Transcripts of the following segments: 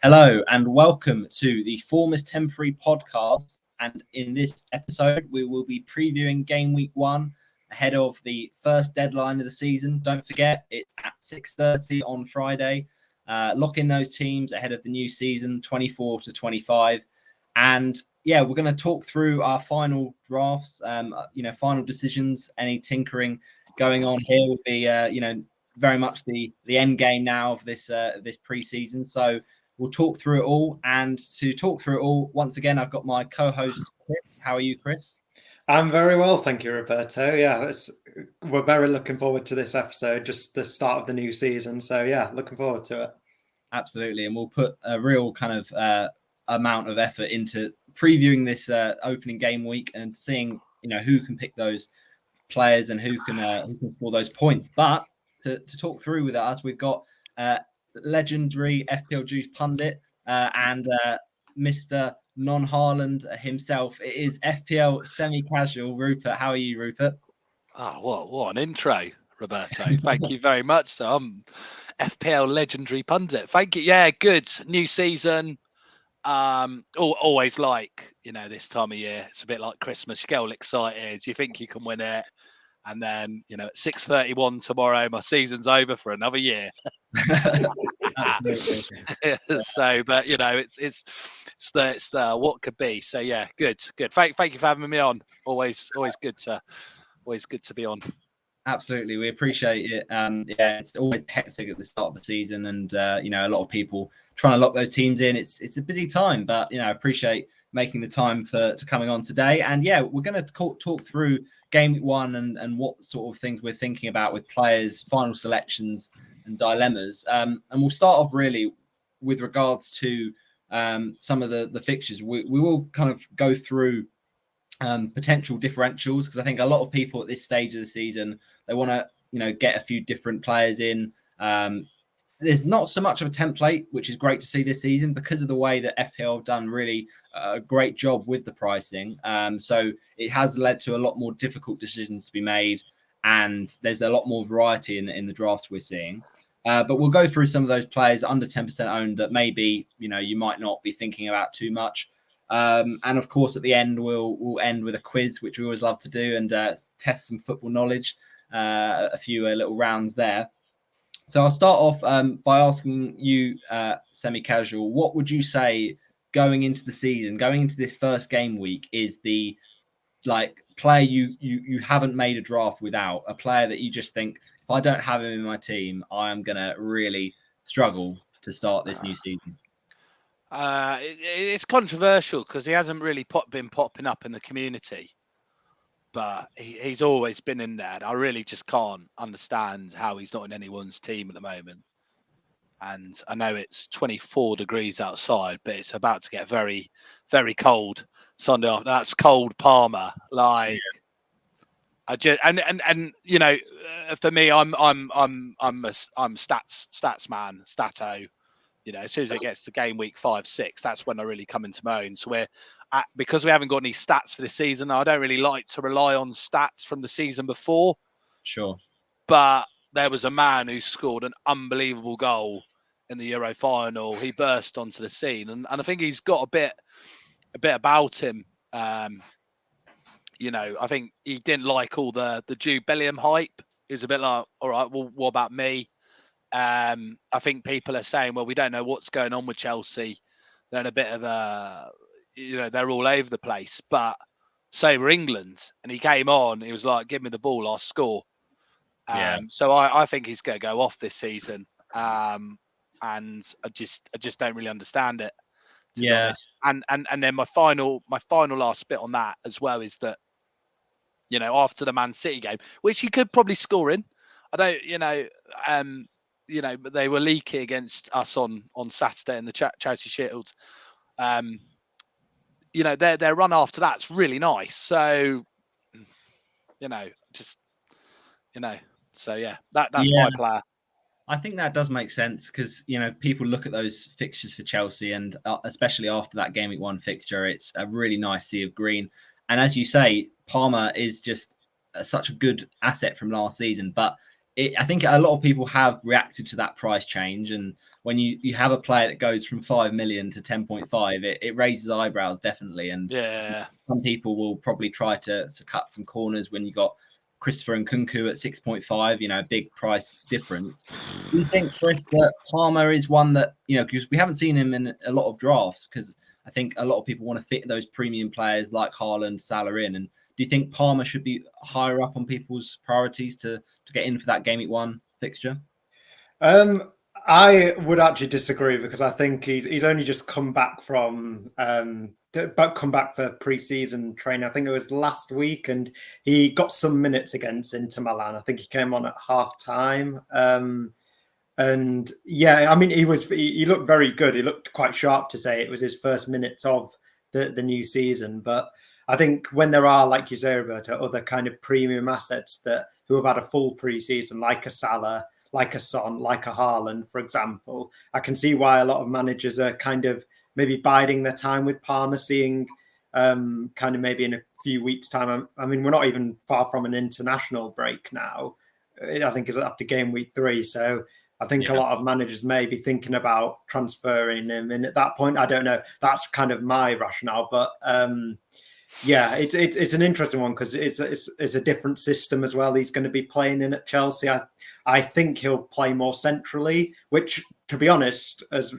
Hello and welcome to the Form is Temporary podcast. And in this episode, we will be previewing Game Week 1 ahead of the first deadline of the season. Don't forget, it's at 6:30 on Friday. Lock in those teams ahead of the new season, 24 to 25. And yeah, we're going to talk through our final drafts, final decisions. Any tinkering going on here will be, very much the end game now of this preseason. So we'll talk through it all. And to talk through it all, once again, I've got my co-host, Chris. How are you, Chris? I'm very well, thank you, Roberto. Yeah, we're very looking forward to this episode, just the start of the new season. So yeah, looking forward to it. Absolutely. And we'll put a real kind of amount of effort into previewing this opening game week and seeing, who can pick those players and who can score those points. But to talk through with us, we've got legendary FPL Juice pundit and Mr. Non-Haaland himself. It is FPL Semi Casual. Rupert, how are you, Rupert? Oh, what an intro, Roberto. Thank you very much. So I'm FPL legendary pundit. Thank you. Yeah, good. New season. Always like, this time of year, it's a bit like Christmas. You get all excited. You think you can win it. And then, at 6:31 tomorrow, my season's over for another year. So, but it's the what could be. So yeah, good. Thank you for having me on. Always good to be on. Absolutely, we appreciate it. It's always hectic at the start of the season, and a lot of people trying to lock those teams in. It's a busy time, but I appreciate making the time to coming on today. And yeah, we're going to talk through Game Week 1 and what sort of things we're thinking about with players, final selections, and dilemmas. And we'll start off really with regards to some of the fixtures. We will kind of go through potential differentials, because I think a lot of people at this stage of the season, they want to get a few different players in. There's not so much of a template, which is great to see this season because of the way that FPL have done really a great job with the pricing. So it has led to a lot more difficult decisions to be made, and there's a lot more variety in the drafts we're seeing. But we'll go through some of those players under 10% owned that maybe you might not be thinking about too much. And of course, at the end, we'll end with a quiz, which we always love to do, and test some football knowledge, a few little rounds there. So I'll start off by asking you, Semi-Casual, what would you say going into the season, going into this first game week, is the player you haven't made a draft without, a player that you just think, if I don't have him in my team, I am going to really struggle to start this new season? It's controversial because he hasn't really been popping up in the community, but he's always been in there. I really just can't understand how he's not in anyone's team at the moment. And I know it's 24 degrees outside, but it's about to get very, very cold Sunday afternoon. That's cold Palmer. I just and for me, I'm stats man, stato. As soon as it gets to game week 5, 6, that's when I really come into my own. So because we haven't got any stats for this season, I don't really like to rely on stats from the season before. Sure. But there was a man who scored an unbelievable goal in the Euro final. He burst onto the scene, and I think he's got a bit about him. I think he didn't like all the Jude Bellingham hype. He was a bit like, all right, well, what about me? I think people are saying, well, we don't know what's going on with Chelsea. They're in a bit of they're all over the place. But so were England, and he came on. He was like, give me the ball, I'll score. So I think he's going to go off this season. And I just don't really understand it, to be honest. And then my final last bit on that as well is that, after the Man City game, which he could probably score in, but they were leaky against us on Saturday in the Charity Shield. Their run after that's really nice. So, so yeah, that's my player. I think that does make sense because, people look at those fixtures for Chelsea, and especially after that Game Week 1 fixture, it's a really nice sea of green. And as you say, Palmer is just such a good asset from last season, but I think a lot of people have reacted to that price change, and when you have a player that goes from 5 million to 10.5, it raises eyebrows definitely. And Yeah, some people will probably try to cut some corners when you got Christopher and Nkunku at 6.5, a big price difference. Do you think, Chris, that Palmer is one that, because we haven't seen him in a lot of drafts, because I think a lot of people want to fit those premium players like Haaland, Salah in, and do you think Palmer should be higher up on people's priorities to get in for that Game Week 1 fixture? I would actually disagree because I think he's only just come back from come back for pre-season training. I think it was last week, and he got some minutes against Inter Milan. I think he came on at half time. And yeah, I mean, he looked very good. He looked quite sharp to say it was his first minutes of the new season. But I think when there are, like you say, Roberto, other kind of premium assets who have had a full pre-season, like a Salah, like a Son, like a Haaland, for example, I can see why a lot of managers are kind of maybe biding their time with Palmer, seeing kind of maybe in a few weeks' time. I mean, we're not even far from an international break now. I think it's after game week 3. So I think a lot of managers may be thinking about transferring him. And at that point, I don't know. That's kind of my rationale. But yeah, it's an interesting one because it's a different system as well. He's going to be playing in at Chelsea. I think he'll play more centrally, which, to be honest, as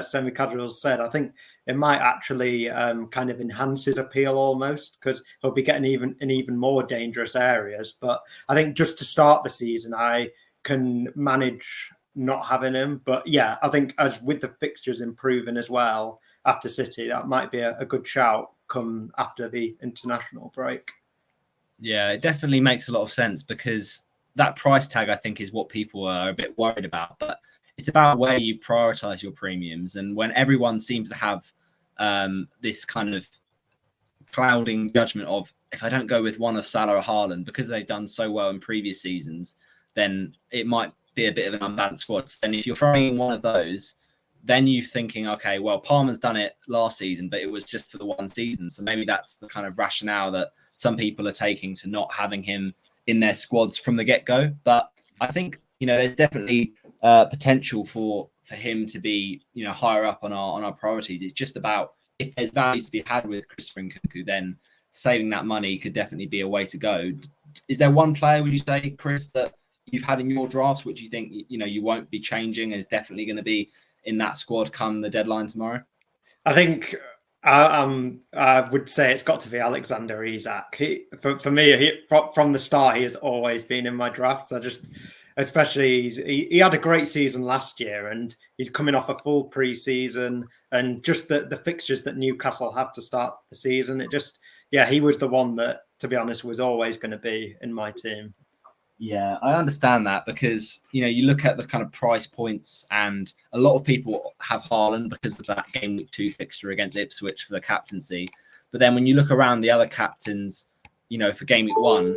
Semi Casual said, I think it might actually kind of enhance his appeal almost because he'll be getting even more dangerous areas. But I think just to start the season, I can manage not having him. But yeah, I think as with the fixtures improving as well after City, that might be a good shout come after the international break. Yeah, it definitely makes a lot of sense because that price tag, I think, is what people are a bit worried about. But it's about where you prioritize your premiums. And when everyone seems to have this kind of clouding judgment of, if I don't go with one of Salah or Haaland because they've done so well in previous seasons, then it might be a bit of an unbalanced squad. And if you're throwing in one of those, then you're thinking, okay, well, Palmer's done it last season, but it was just for the one season. So maybe that's the kind of rationale that some people are taking to not having him in their squads from the get-go. But I think, there's definitely potential for him to be, higher up on our priorities. It's just about if there's value to be had with Christopher Nkunku, then saving that money could definitely be a way to go. Is there one player, would you say, Chris, that you've had in your drafts, which you think, you won't be changing and is definitely going to be in that squad come the deadline tomorrow? I think I would say it's got to be Alexander Isak. For me, from the start, he has always been in my drafts. Especially he had a great season last year, and he's coming off a full pre-season, and just the fixtures that Newcastle have to start the season. He was the one that, to be honest, was always going to be in my team. Yeah, I understand that because, you look at the kind of price points and a lot of people have Haaland because of that Game Week 2 fixture against Ipswich for the captaincy. But then when you look around the other captains, for Game Week 1,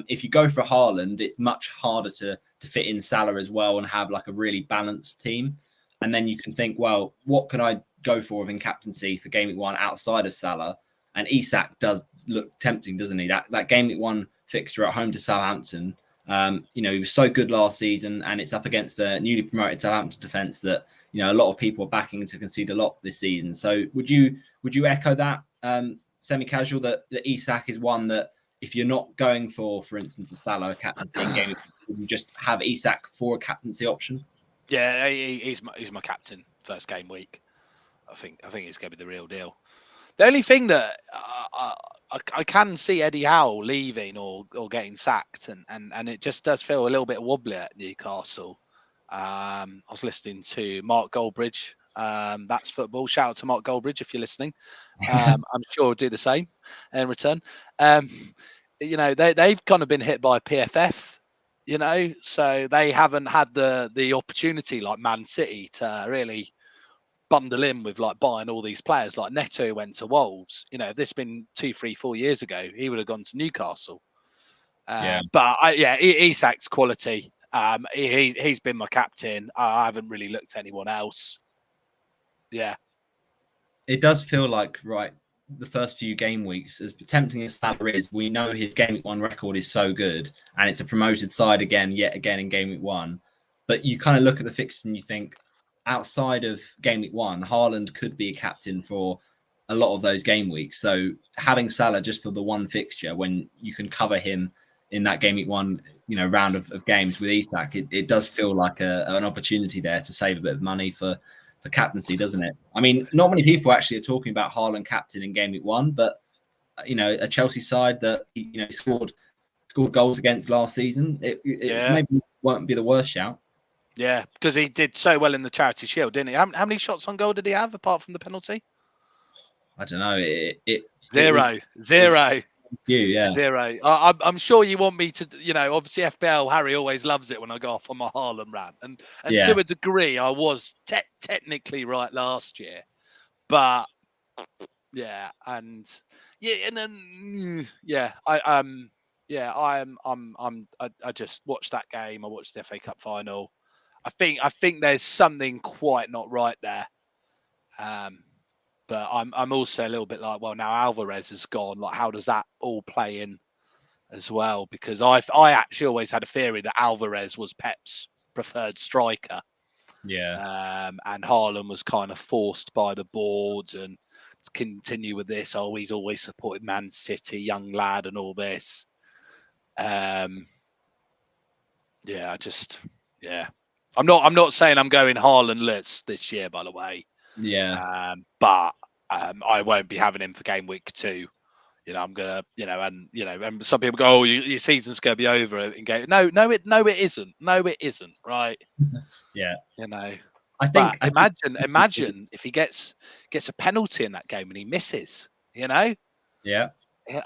if you go for Haaland, it's much harder to fit in Salah as well and have like a really balanced team. And then you can think, well, what can I go for in captaincy for Game Week 1 outside of Salah? And Isak does look tempting, doesn't he? That Game Week 1 fixture at home to Southampton, he was so good last season, and it's up against a newly promoted Southampton defence that a lot of people are backing to concede a lot this season. So would you echo that, Semi-Casual, that Isak is one that if you're not going for instance, a Salah captaincy game, would you just have Isak for a captaincy option? Yeah, he's my captain first game week. I think he's going to be the real deal. The only thing that I can see Eddie Howe leaving or getting sacked, and it just does feel a little bit wobbly at Newcastle. I was listening to Mark Goldbridge. That's football. Shout out to Mark Goldbridge if you're listening. I'm sure he'll do the same in return. They've kind of been hit by PFF. So they haven't had the opportunity like Man City to really bundle in with like buying all these players. Like Neto went to Wolves. If this had been 2, 3, 4 years ago, he would have gone to Newcastle. But Isak's quality. He's been my captain. I haven't really looked at anyone else. Yeah, it does feel like right the first few game weeks, as tempting as Salah is, we know his game week 1 record is so good, and it's a promoted side yet again in game week 1. But you kind of look at the fixtures and you think, outside of game week 1, Haaland could be a captain for a lot of those game weeks. So having Salah just for the one fixture, when you can cover him in that game week 1, round of games with Isak, it does feel like an opportunity there to save a bit of money for captaincy, doesn't it? I mean, not many people actually are talking about Haaland captain in game week 1, but a Chelsea side that scored goals against last season, it maybe won't be the worst shout. Yeah, because he did so well in the Charity Shield, didn't he? How many shots on goal did he have apart from the penalty? I don't know. Zero. Yeah. Zero. I'm sure you want me to, obviously FPL, Harry always loves it when I go off on my Haaland rant. And to a degree, I was technically right last year. But, I just watched that game. I watched the FA Cup final. I think there's something quite not right there. But I'm also a little bit like, well, now Alvarez is gone. Like, how does that all play in as well? Because I actually always had a theory that Alvarez was Pep's preferred striker. Yeah. And Haaland was kind of forced by the boards and to continue with this. Oh, he's always supported Man City, young lad, and all this. I'm not saying I'm going Haaland-less this year, by the way. Yeah. But I won't be having him for game week 2. I'm gonna, and some people go, "Oh, your season's gonna be over in game." No, it isn't. No, it isn't. Right? Yeah. I think. Imagine if he gets a penalty in that game and he misses. Yeah.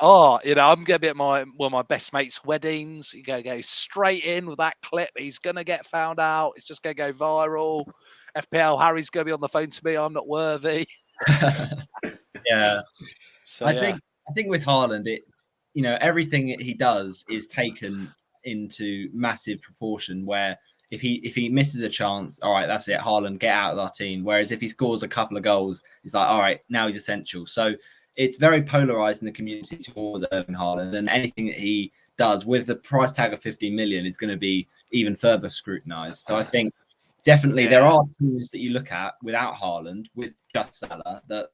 Oh, I'm gonna be at one of my best mates' weddings. You go straight in with that clip. He's gonna get found out. It's just gonna go viral. FPL Harry's gonna be on the phone to me. I'm not worthy. Yeah. So I think with Haaland, everything he does is taken into massive proportion. Where if he misses a chance, all right, that's it. Haaland, get out of our team. Whereas if he scores a couple of goals, it's like, all right, now he's essential. So it's very polarized in the community towards Erling Haaland, and anything that he does with the price tag of 15 million is going to be even further scrutinized. So I think definitely there are teams that you look at without Haaland, with just Salah, that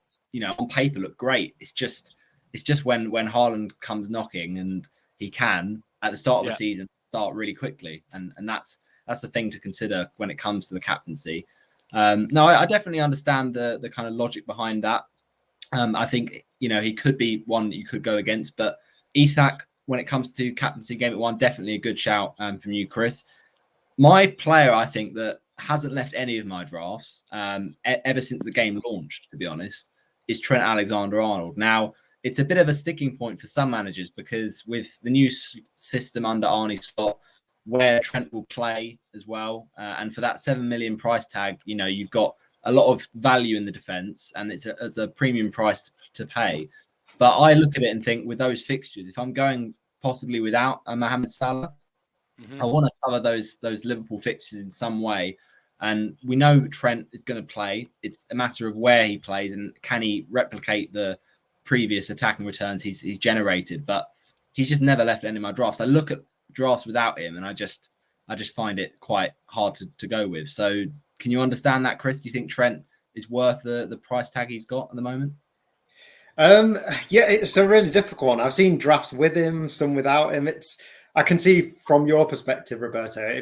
on paper look great. It's just when Haaland comes knocking, and he can at the start of the season start really quickly, and that's the thing to consider when it comes to the captaincy. No, I definitely understand the kind of logic behind that. I think he could be one that you could go against, but Isak, when it comes to captaincy game at 1, definitely a good shout from you, Chris. My player, I think, that hasn't left any of my drafts ever since the game launched, to be honest, is Trent Alexander-Arnold. Now, it's a bit of a sticking point for some managers, because with the new system under Arne Slot, where Trent will play as well, and for that 7 million price tag, you've got a lot of value in the defence, and it's a premium price to pay. But I look at it and think, with those fixtures, if I'm going possibly without a Mohamed Salah, I want to cover those Liverpool fixtures in some way. And we know Trent is going to play. It's a matter of where he plays and can he replicate the previous attacking returns he's generated. But he's just never left any of my drafts. I look at drafts without him, and I just find it quite hard to go with. So can you understand that, Chris? Do you think Trent is worth the price tag he's got at the moment? It's a really difficult one. I've seen drafts with him, some without him. I can see from your perspective, Roberto,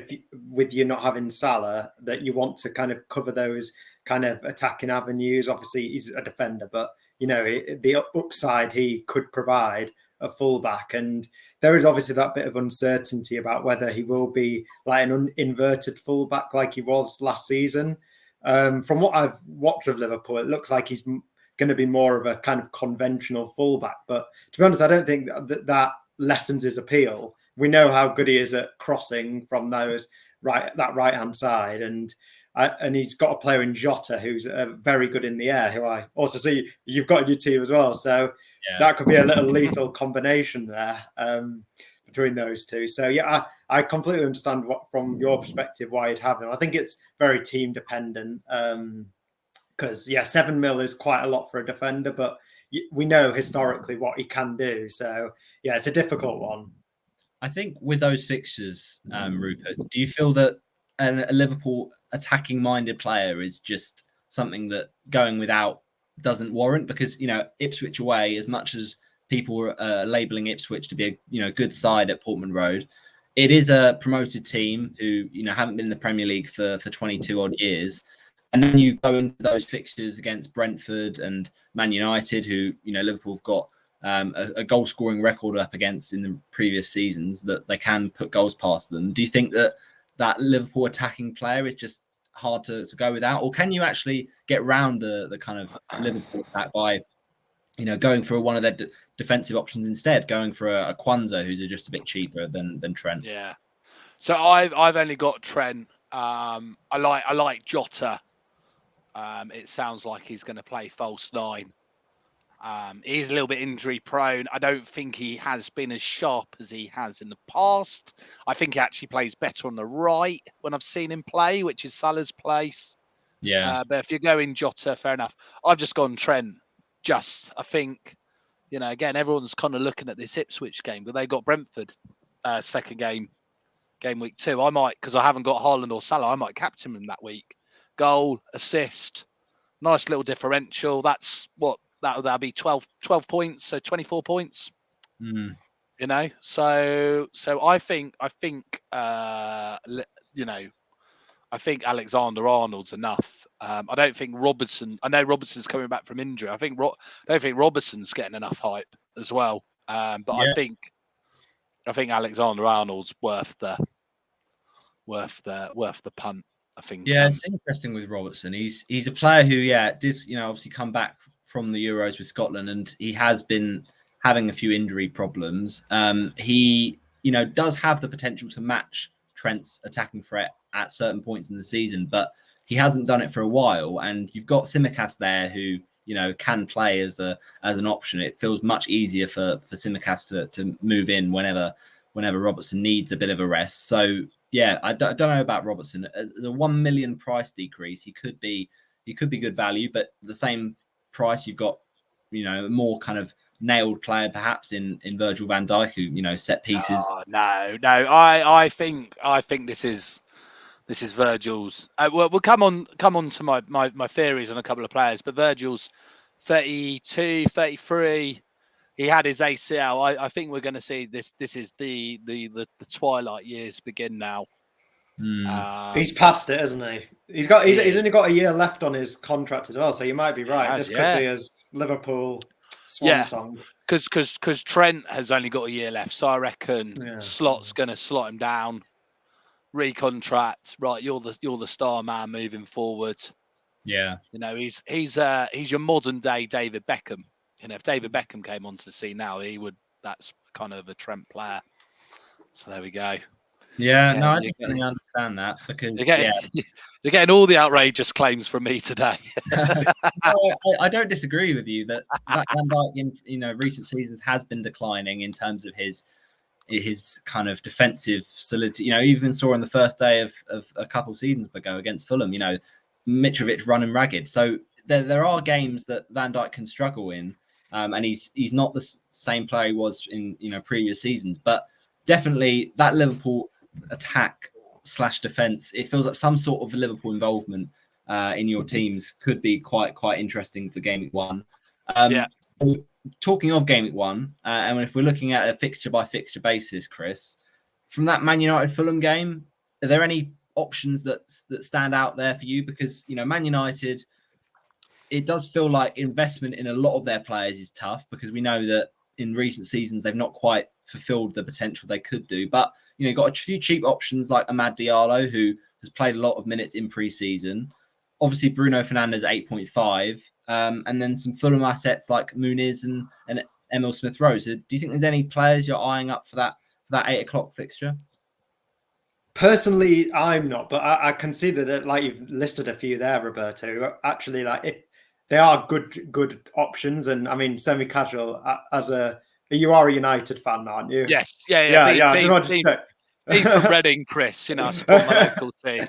with you not having Salah, that you want to kind of cover those kind of attacking avenues. Obviously, he's a defender, but the upside he could provide a fullback, and there is obviously that bit of uncertainty about whether he will be like an inverted fullback like he was last season. From what I've watched of Liverpool, it looks like he's going to be more of a kind of conventional fullback. But to be honest, I don't think that lessens his appeal. We know how good he is at crossing from that right hand side, and he's got a player in Jota who's very good in the air, who I also see you've got in your team as well. So that could be a little lethal combination there between those two. So I completely understand from your perspective why you'd have him. I think it's very team dependent because 7 mil is quite a lot for a defender, but we know historically what he can do. So yeah, it's a difficult one. I think with those fixtures, Rupert, do you feel that a Liverpool attacking-minded player is just something that going without doesn't warrant? Because, Ipswich away, as much as people are labelling Ipswich to be a good side at Portman Road, it is a promoted team who haven't been in the Premier League for 22 odd years. And then you go into those fixtures against Brentford and Man United, who Liverpool have got a goal scoring record up against in the previous seasons, that they can put goals past them. Do you think that Liverpool attacking player is just hard to go without, or can you actually get round the kind of Liverpool attack by going for one of their defensive options instead, going for a Kwanzaa who's just a bit cheaper than Trent? Yeah. So I've only got Trent. I like Jota. It sounds like he's going to play false nine. He's a little bit injury prone. I don't think he has been as sharp as he has in the past. I think he actually plays better on the right when I've seen him play, which is Salah's place. Yeah. But if you're going Jota, fair enough. I've just gone Trent. I think, again, everyone's kind of looking at this Ipswich game, but they got Brentford second game week 2. I might, because I haven't got Haaland or Salah, I might captain him that week. Goal, assist, nice little differential. That's what that'll be 12 points, so 24 points. So I think I think Alexander-Arnold's enough. I don't think Robertson. I know Robertson's coming back from injury. I don't think Robertson's getting enough hype as well. But yeah. I think Alexander-Arnold's worth the punt. I think. Yeah, it's interesting with Robertson. He's a player who, did obviously come back from the Euros with Scotland, and he has been having a few injury problems. He does have the potential to match Trent's attacking threat at certain points in the season, but he hasn't done it for a while. And you've got Tsimikas there who can play as an option. It feels much easier for Tsimikas to move in whenever Robertson needs a bit of a rest. So yeah, I don't know about Robertson. As a 1 million price decrease, he could be good value, but at the same price, you've got more kind of nailed player perhaps in Virgil van Dijk, who set pieces. Oh, no. I think this is Virgil's. We'll come on to my theories on a couple of players, but Virgil's 32, 33. He had his ACL. I think we're going to see this. This is the twilight years begin now. He's past it, hasn't he? He's only got a year left on his contract as well, so you might be right. This could be his Liverpool swan song. Because Trent has only got a year left, so I reckon Slot's going to slot him down, recontract. Right, you're the star man moving forward. Yeah, he's your modern day David Beckham. If David Beckham came onto the scene now, that's kind of a Trent player. So there we go. Yeah, no, I definitely understand that, because you're getting all the outrageous claims from me today. No, I don't disagree with you that Van Dijk in recent seasons has been declining in terms of his kind of defensive solidity. Even saw on the first day of a couple seasons ago against Fulham, Mitrovic running ragged. So there are games that Van Dijk can struggle in, and he's not the same player he was in previous seasons. But definitely that Liverpool attack / defense, it feels like some sort of Liverpool involvement in your teams could be quite interesting for Game Week 1. So talking of Game Week 1, and if we're looking at a fixture by fixture basis, Chris, from that Man United Fulham game, are there any options that stand out there for you? Because Man United, it does feel like investment in a lot of their players is tough, because we know that in recent seasons they've not quite fulfilled the potential they could do. But you've got a few cheap options like Amad Diallo, who has played a lot of minutes in pre-season. Obviously Bruno Fernandes 8.5, and then some Fulham assets like Muniz and Emil Smith-Rowe. So do you think there's any players you're eyeing up for that 8 o'clock fixture? Personally, I'm not, but I can see that like you've listed a few there, Roberto. Actually, like if they are good options, and I mean Semi Casual you are a United fan, aren't you? Yes, yeah. Being from Reading, Chris, I support my local team.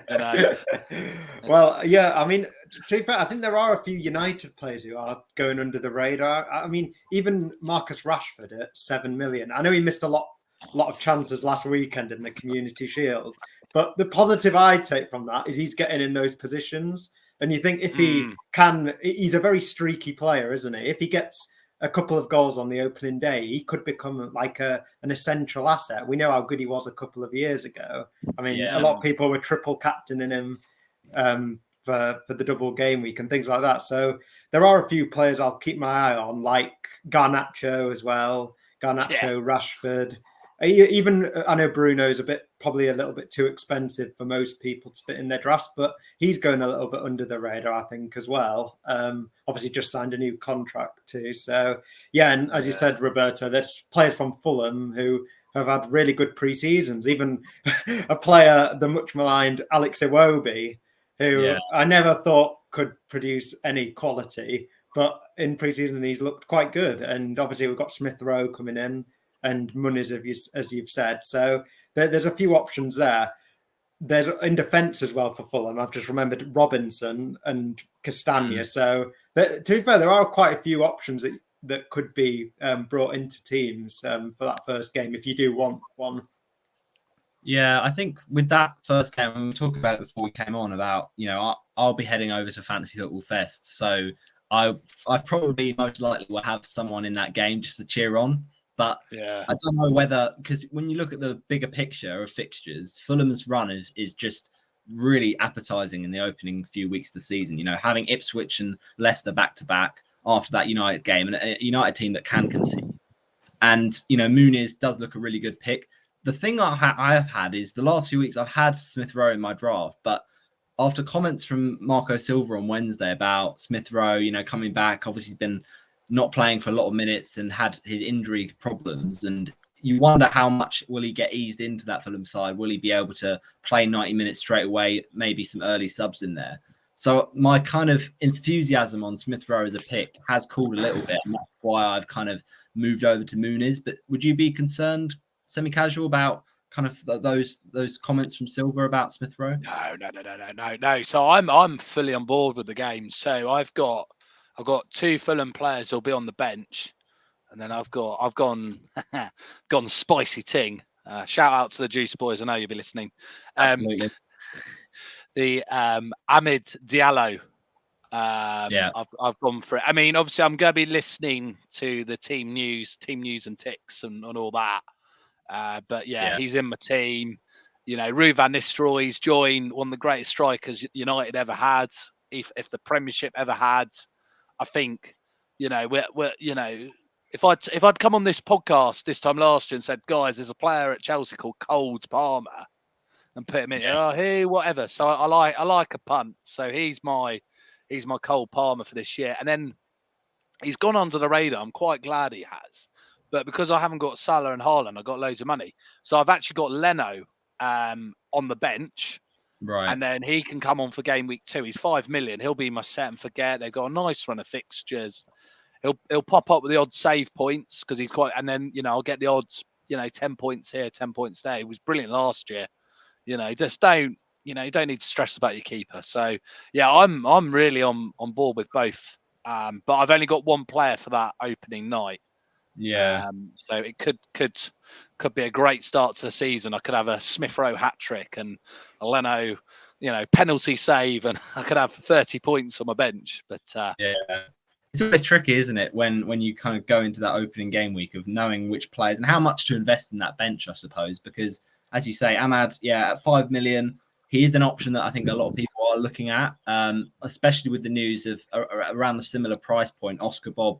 Well, yeah, I mean, to be fair, I think there are a few United players who are going under the radar. I mean, even Marcus Rashford at 7 million. I know he missed a lot of chances last weekend in the Community Shield, but the positive I take from that is he's getting in those positions. And you think if he can, he's a very streaky player, isn't he? If he gets a couple of goals on the opening day, he could become like an essential asset. We know how good he was a couple of years ago. I mean, a lot of people were triple captaining him for the double game week and things like that. So there are a few players I'll keep my eye on, like Garnacho as well. Garnacho, Rashford. Even I know Bruno's probably a little bit too expensive for most people to fit in their drafts, but he's going a little bit under the radar, I think, as well. Obviously, just signed a new contract too. So yeah, and as you said, Roberto, there's players from Fulham who have had really good pre-seasons. Even a player, the much maligned Alex Iwobi, who I never thought could produce any quality, but in pre-season he's looked quite good. And obviously we've got Smith Rowe coming in and Muniz, as you've said. So there's a few options there. There's in defence as well for Fulham. I've just remembered Robinson and Castagna. So to be fair, there are quite a few options that could be brought into teams for that first game if you do want one. Yeah, I think with that first game, when we talked about it before we came on about, I'll be heading over to Fantasy Football Fest. So I probably most likely will have someone in that game just to cheer on. But I don't know whether, because when you look at the bigger picture of fixtures, Fulham's run is just really appetizing in the opening few weeks of the season. Having Ipswich and Leicester back-to-back after that United game, and a United team that can concede. And, Muniz does look a really good pick. The thing I have had is the last few weeks I've had Smith Rowe in my draft, but after comments from Marco Silva on Wednesday about Smith Rowe, coming back, obviously he's been not playing for a lot of minutes and had his injury problems. And you wonder how much will he get eased into that Fulham side? Will he be able to play 90 minutes straight away? Maybe some early subs in there. So my kind of enthusiasm on Smith Rowe as a pick has cooled a little bit. And that's why I've kind of moved over to Muniz. But would you be concerned, Semi Casual, about kind of those comments from Silva about Smith Rowe? No. So I'm fully on board with the game. So I've got two Fulham players who'll be on the bench, and then I've gone spicy ting. Shout out to the Juice Boys. I know you'll be listening. Absolutely. The Ahmed Diallo. I've gone for it. I mean, obviously, I'm going to be listening to the team news and ticks and all that. But he's in my team. Rue van Nistelrooy's joined one of the greatest strikers United ever had, if the Premiership ever had. I think, if I'd come on this podcast this time last year and said, guys, there's a player at Chelsea called Coles Palmer, and put him in, hey, whatever. So I like a punt. So he's my Cole Palmer for this year, and then he's gone under the radar. I'm quite glad he has. But because I haven't got Salah and Haaland, I've got loads of money. So I've actually got Leno on the bench. Right. And then he can come on for game week 2. He's 5 million. He'll be my set and forget. They've got a nice run of fixtures. He'll pop up with the odd save points because he's quite, and then, I'll get the odds, 10 points here, 10 points there. He was brilliant last year. Just don't, you don't need to stress about your keeper. So yeah, I'm really on board with both. But I've only got one player for that opening night. Yeah. So it could be a great start to the season. I could have a Smith Rowe hat trick and a Leno, penalty save, and I could have 30 points on my bench. But it's always tricky, isn't it, when you kind of go into that opening game week of knowing which players and how much to invest in that bench, I suppose, because as you say, Ahmad, at 5 million, he is an option that I think a lot of people are looking at, especially with the news of around the similar price point, Oscar Bob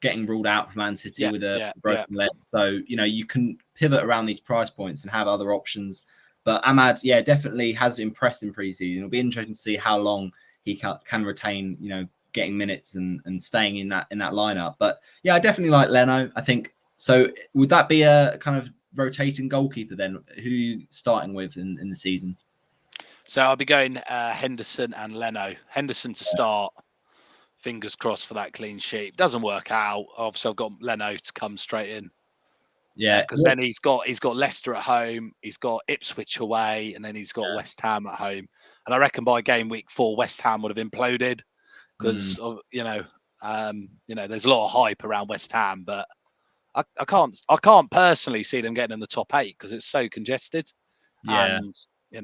getting ruled out from Man City with a broken leg. So, you can pivot around these price points and have other options. But Ahmad, definitely has impressed in pre-season. It'll be interesting to see how long he can retain, getting minutes and staying in that lineup. But I definitely like Leno, I think. So would that be a kind of rotating goalkeeper then? Who are you starting with in the season? So I'll be going Henderson and Leno. Henderson to start. Fingers crossed for that clean sheet. Doesn't work out. Obviously, I've got Leno to come straight in. Yeah, because then he's got Leicester at home, he's got Ipswich away, and then he's got West Ham at home. And I reckon by game week 4, West Ham would have imploded because there's a lot of hype around West Ham, but I can't personally see them getting in the top 8 because it's so congested. Yeah. And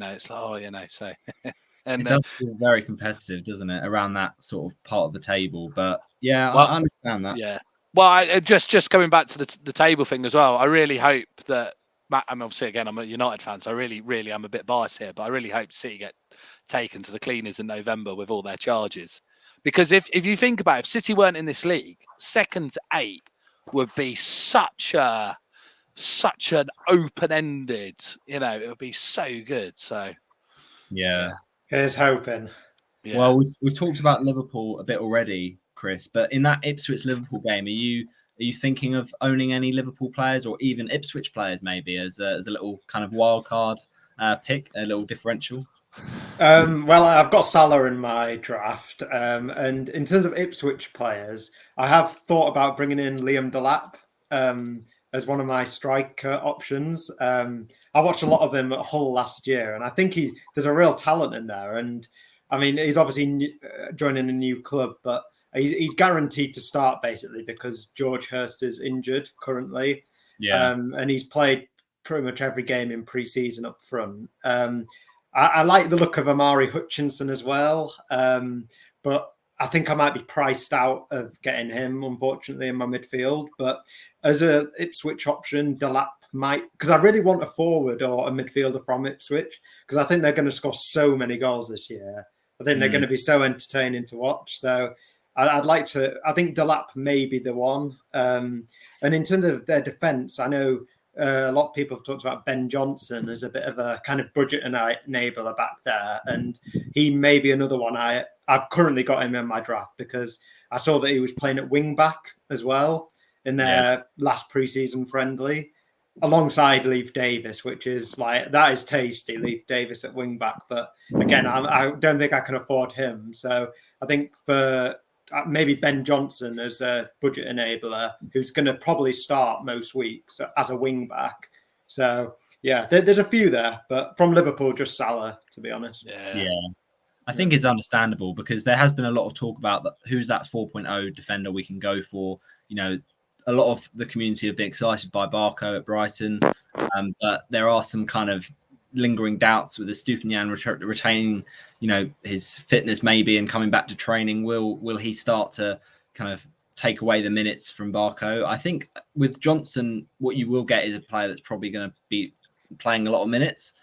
it's like so. And it does feel very competitive, doesn't it, around that sort of part of the table? But yeah, well, I understand that. Yeah. Well, just coming back to the table thing as well. I really hope that I'm obviously again I'm a United fan, so I really am a bit biased here, but I really hope City get taken to the cleaners in November with all their charges, because if you think about it, if City weren't in this league, 2nd to 8 would be such an open-ended. It would be so good. So Yeah. Here's hoping. Yeah. Well, we've talked about Liverpool a bit already, Chris, but in that Ipswich-Liverpool game, are you thinking of owning any Liverpool players or even Ipswich players maybe as a little kind of wild card pick, a little differential? Well, I've got Salah in my draft, and in terms of Ipswich players, I have thought about bringing in Liam Delap as one of my striker options. I watched a lot of him at Hull last year, and I think there's a real talent in there. And I mean, he's obviously joining a new club, but he's guaranteed to start basically because George Hurst is injured currently, and he's played pretty much every game in pre-season up front. I like the look of Amari Hutchinson as well, but I think I might be priced out of getting him, unfortunately, in my midfield. But as a Ipswich option, Delap might, because I really want a forward or a midfielder from Ipswich, because I think they're going to score so many goals this year. I think they're going to be so entertaining to watch. So I'd like to, I think Delap may be the one. And in terms of their defence, I know a lot of people have talked about Ben Johnson as a bit of a kind of budget enabler back there. And he may be another one. I've currently got him in my draft because I saw that he was playing at wing back as well in their last preseason friendly alongside Leif Davis, which is that is tasty, Leif Davis at wing back. But again, I don't think I can afford him. So I think for maybe Ben Johnson as a budget enabler, who's going to probably start most weeks as a wing back. So yeah, there's a few there, but from Liverpool, just Salah, to be honest. Yeah. I think it's understandable because there has been a lot of talk about who's that 4.0 defender we can go for. A lot of the community have been excited by Barco at Brighton, but there are some kind of lingering doubts with the Stupinian retaining, his fitness maybe and coming back to training. Will he start to kind of take away the minutes from Barco? I think with Johnson, what you will get is a player that's probably going to be playing a lot of minutes.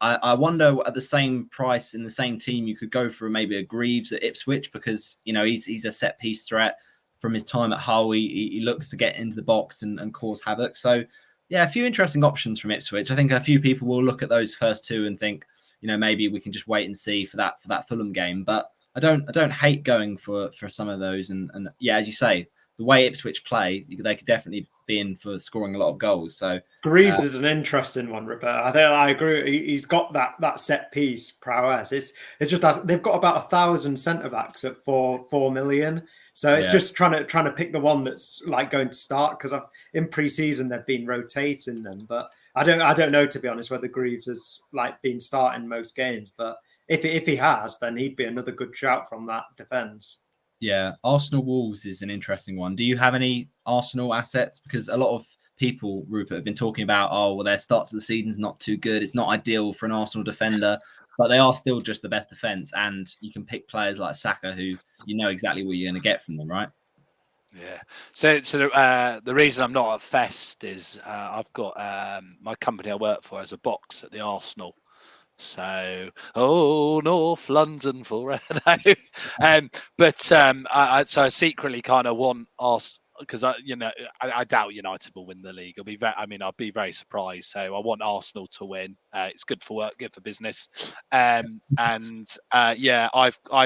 I wonder at the same price in the same team, you could go for maybe a Greaves at Ipswich because, he's a set piece threat from his time at Hull. He looks to get into the box and cause havoc. So, yeah, a few interesting options from Ipswich. I think a few people will look at those first two and think, maybe we can just wait and see for that Fulham game. But I don't hate going for some of those. And yeah, as you say, the way Ipswich play, they could definitely be in for scoring a lot of goals. So Greaves is an interesting one, Roberto. I think I agree. He's got that set piece prowess. It's just they've got about 1,000 centre backs at 4 million. So it's just trying to pick the one that's going to start because in pre-season they've been rotating them, but I don't know, to be honest, whether Greaves has been starting most games. But if he has, then he'd be another good shout from that defence. Yeah, Arsenal Wolves is an interesting one. Do you have any Arsenal assets? Because a lot of people, Rupert, have been talking about, their start to the season's not too good. It's not ideal for an Arsenal defender, but they are still just the best defence. And you can pick players like Saka, who exactly what you're going to get from them, right? Yeah. So the reason I'm not at Fest is I've got my company I work for has a box at the Arsenal. So, North London forever. I secretly kind of want us because I doubt United will win the league. I'll be very surprised. So I want Arsenal to win. It's good for work, good for business. I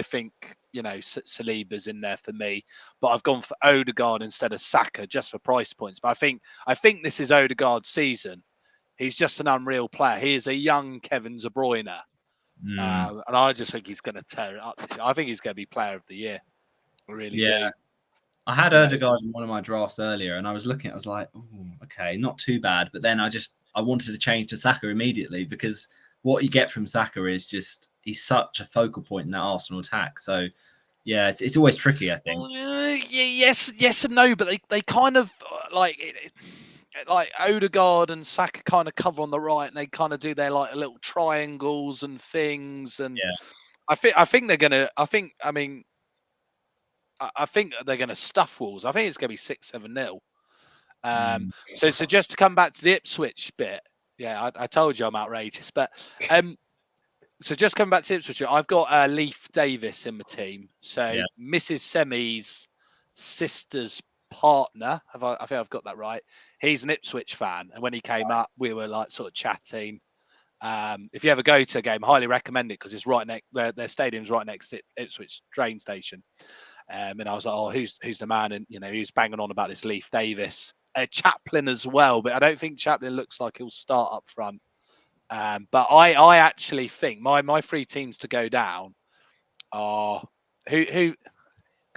think Saliba's in there for me, but I've gone for Odegaard instead of Saka just for price points. But I think this is Odegaard's season. He's just an unreal player. He is a young Kevin De Bruyne. And I just think he's going to tear it up. I think he's going to be player of the year. I really do. I had Ødegaard in one of my drafts earlier, and I was looking. I was like, oh, okay, not too bad. But then I wanted to change to Saka immediately because what you get from Saka is just he's such a focal point in that Arsenal attack. So yeah, it's always tricky, I think. Yes and no, but they kind of like Ødegaard and Saka kind of cover on the right, and they kind of do their like little triangles and things. And I think they're gonna. I think they're gonna stuff Wolves. I think it's gonna be 6-7-0. So just to come back to the Ipswich bit, I told you I'm outrageous, but so just coming back to Ipswich, I've got Leif Davis in my team. So Mrs. Semi's sister's partner, I think I've got that right. He's an Ipswich fan, and when he came up, we were like sort of chatting. If you ever go to a game, highly recommend it because it's right next. Their stadium's right next to Ipswich train station. And I was like, oh, who's the man? And he was banging on about this Leif Davis, Chaplin as well, but I don't think Chaplin looks like he'll start up front. But I actually think my 3 teams to go down are who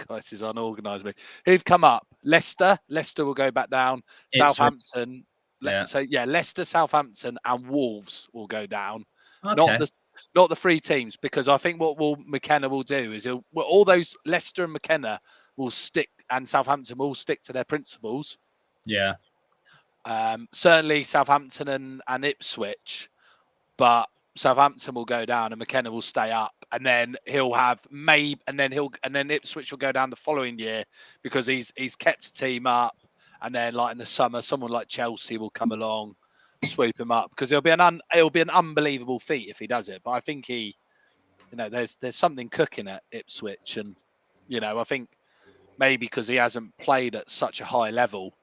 God, this is unorganised. Who've come up? Leicester will go back down. Ipswich. Southampton. Leicester, Southampton, and Wolves will go down. Okay. Not the 3 teams, because I think what McKenna will do is all those Leicester and McKenna will stick, and Southampton will stick to their principles. Yeah. Certainly Southampton and Ipswich. But Southampton will go down and McKenna will stay up, and then he'll have and then Ipswich will go down the following year because he's kept a team up, and then like in the summer, someone like Chelsea will come along, swoop him up, because it'll be an unbelievable feat if he does it. But I think there's something cooking at Ipswich, and I think maybe because he hasn't played at such a high level,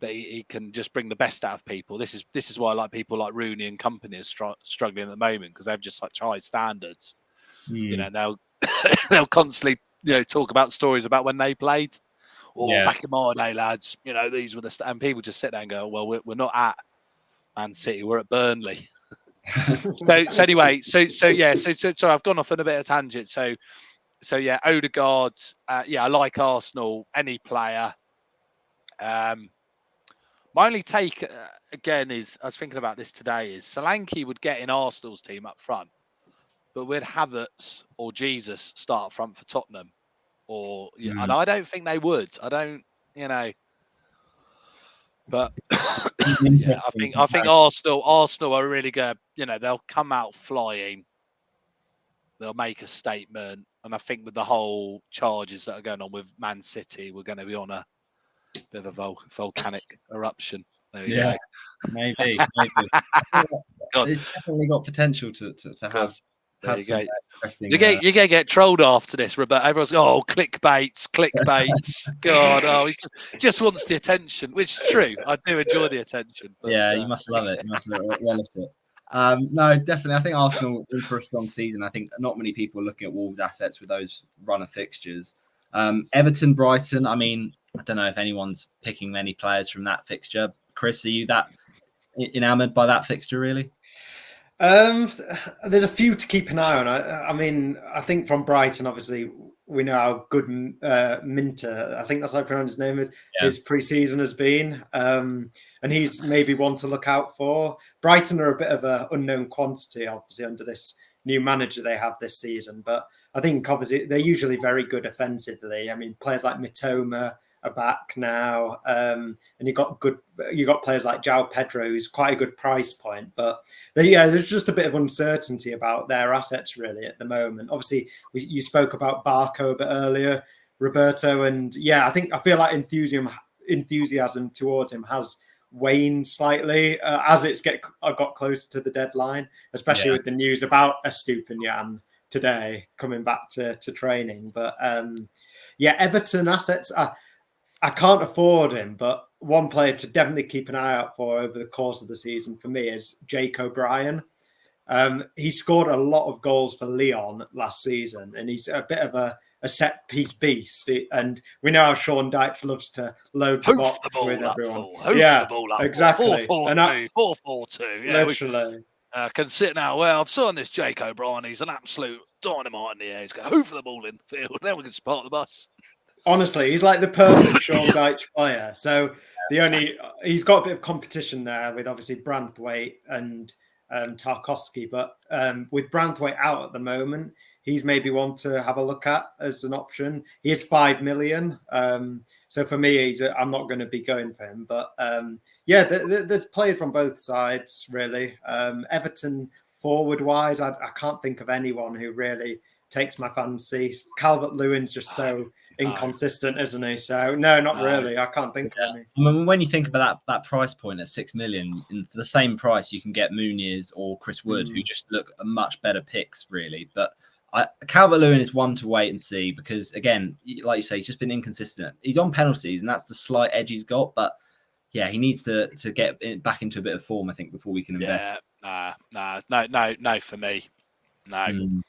that he can just bring the best out of people. This is why I like people like Rooney and company are struggling at the moment, because they have just such high standards. They'll they'll constantly talk about stories about when they played, or back in my day, lads. These were and people just sit there and go, well, we're not at Man City, we're at Burnley. so anyway, so I've gone off on a bit of tangent. So Ødegaard, I like Arsenal, any player. My only take, again, is, I was thinking about this today, is Solanke would get in Arsenal's team up front, but would Havertz or Jesus start up front for Tottenham? And I don't think they would. I don't, but I think Arsenal are really good. They'll come out flying. They'll make a statement. And I think with the whole charges that are going on with Man City, we're going to be on a bit of a volcanic eruption. There you go. Maybe. It's definitely got potential to have. There you go. You're going to get trolled after this, Roberto. Everyone's clickbaits. God, he just wants the attention, which is true. I do enjoy the attention. But, you must love it. You must relish it. No, definitely. I think Arsenal in for a strong season. I think not many people are looking at Wolves' assets with those run of fixtures. Everton, Brighton. I mean, I don't know if anyone's picking many players from that fixture. Chris, are you that enamoured by that fixture, really? There's a few to keep an eye on. I mean, I think from Brighton, obviously, we know how good Minter, I think that's how I pronounce his name, his pre-season has been. And he's maybe one to look out for. Brighton are a bit of an unknown quantity, obviously, under this new manager they have this season. But I think, obviously, they're usually very good offensively. I mean, players like Mitoma are back now. And you got players like João Pedro, who's quite a good price point. But there's just a bit of uncertainty about their assets really at the moment. Obviously, you spoke about Barco a bit earlier, Roberto, and I feel like enthusiasm towards him has waned slightly as it's got closer to the deadline, especially with the news about Estupiñán today coming back to training. But Everton assets, I can't afford him, but one player to definitely keep an eye out for over the course of the season for me is Jake O'Brien. He scored a lot of goals for Lyon last season, and he's a bit of a set-piece beast. And we know how Sean Dyche loves to load the box with everyone. The ball up, exactly. 4-4-2. Literally. Can sit now. Well, I've seen this Jake O'Brien. He's an absolute dynamite in the air. He's going hoof the ball in the field. Then we can spot the bus. Honestly, he's like the perfect Sean Dyche player. So he's got a bit of competition there with obviously Branthwaite and Tarkowski, but with Branthwaite out at the moment, he's maybe one to have a look at as an option. He is 5 million. So for me, I'm not going to be going for him. But there's players from both sides, really. Everton forward-wise, I can't think of anyone who really takes my fancy. Calvert-Lewin's just so inconsistent, isn't he? So no, not really. I can't think of any. I mean, when you think about that price point at 6 million, for the same price, you can get Muniz or Chris Wood, who just look much better picks, really. But Calvert-Lewin is one to wait and see because, again, like you say, he's just been inconsistent. He's on penalties, and that's the slight edge he's got. But yeah, he needs to get back into a bit of form, I think, before we can invest. No, for me, no.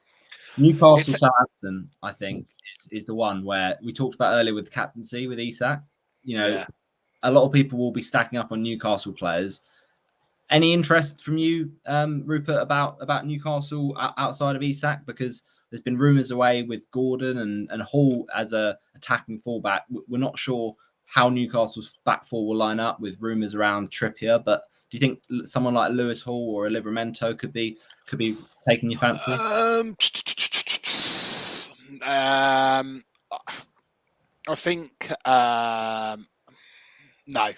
Newcastle Southampton, I think, is the one where we talked about earlier with the captaincy with Isak. A lot of people will be stacking up on Newcastle players. Any interest from you, Rupert, about Newcastle outside of Isak? Because there's been rumours away with Gordon and Hall as a attacking fullback. We're not sure how Newcastle's back four will line up with rumours around Trippier, but do you think someone like Lewis Hall or Livramento could be taking your fancy? I think no. No.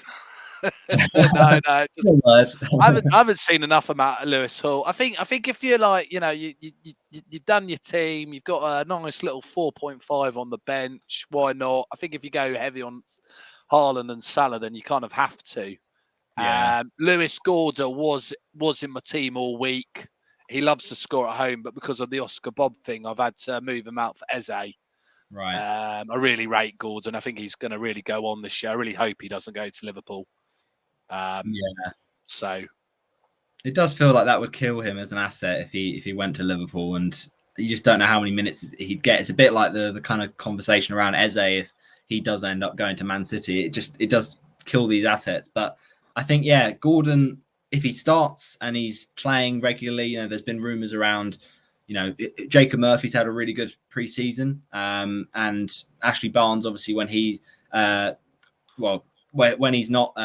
I haven't seen enough about Lewis Hall. I think if you're like, you've done your team, you've got a nice little 4.5 on the bench. Why not? I think if you go heavy on Haaland and Salah, then you kind of have to. Yeah. Lewis Gordon was in my team all week. He loves to score at home, but because of the Oscar Bob thing, I've had to move him out for Eze. Right. I really rate Gordon. I think he's going to really go on this year. I really hope he doesn't go to Liverpool. So it does feel like that would kill him as an asset if he went to Liverpool, and you just don't know how many minutes he'd get. It's a bit like the kind of conversation around Eze if he does end up going to Man City. It does kill these assets. But I think Gordon, if he starts and he's playing regularly, there's been rumours around. Jacob Murphy's had a really good preseason, and Ashley Barnes, obviously, when he, when he's not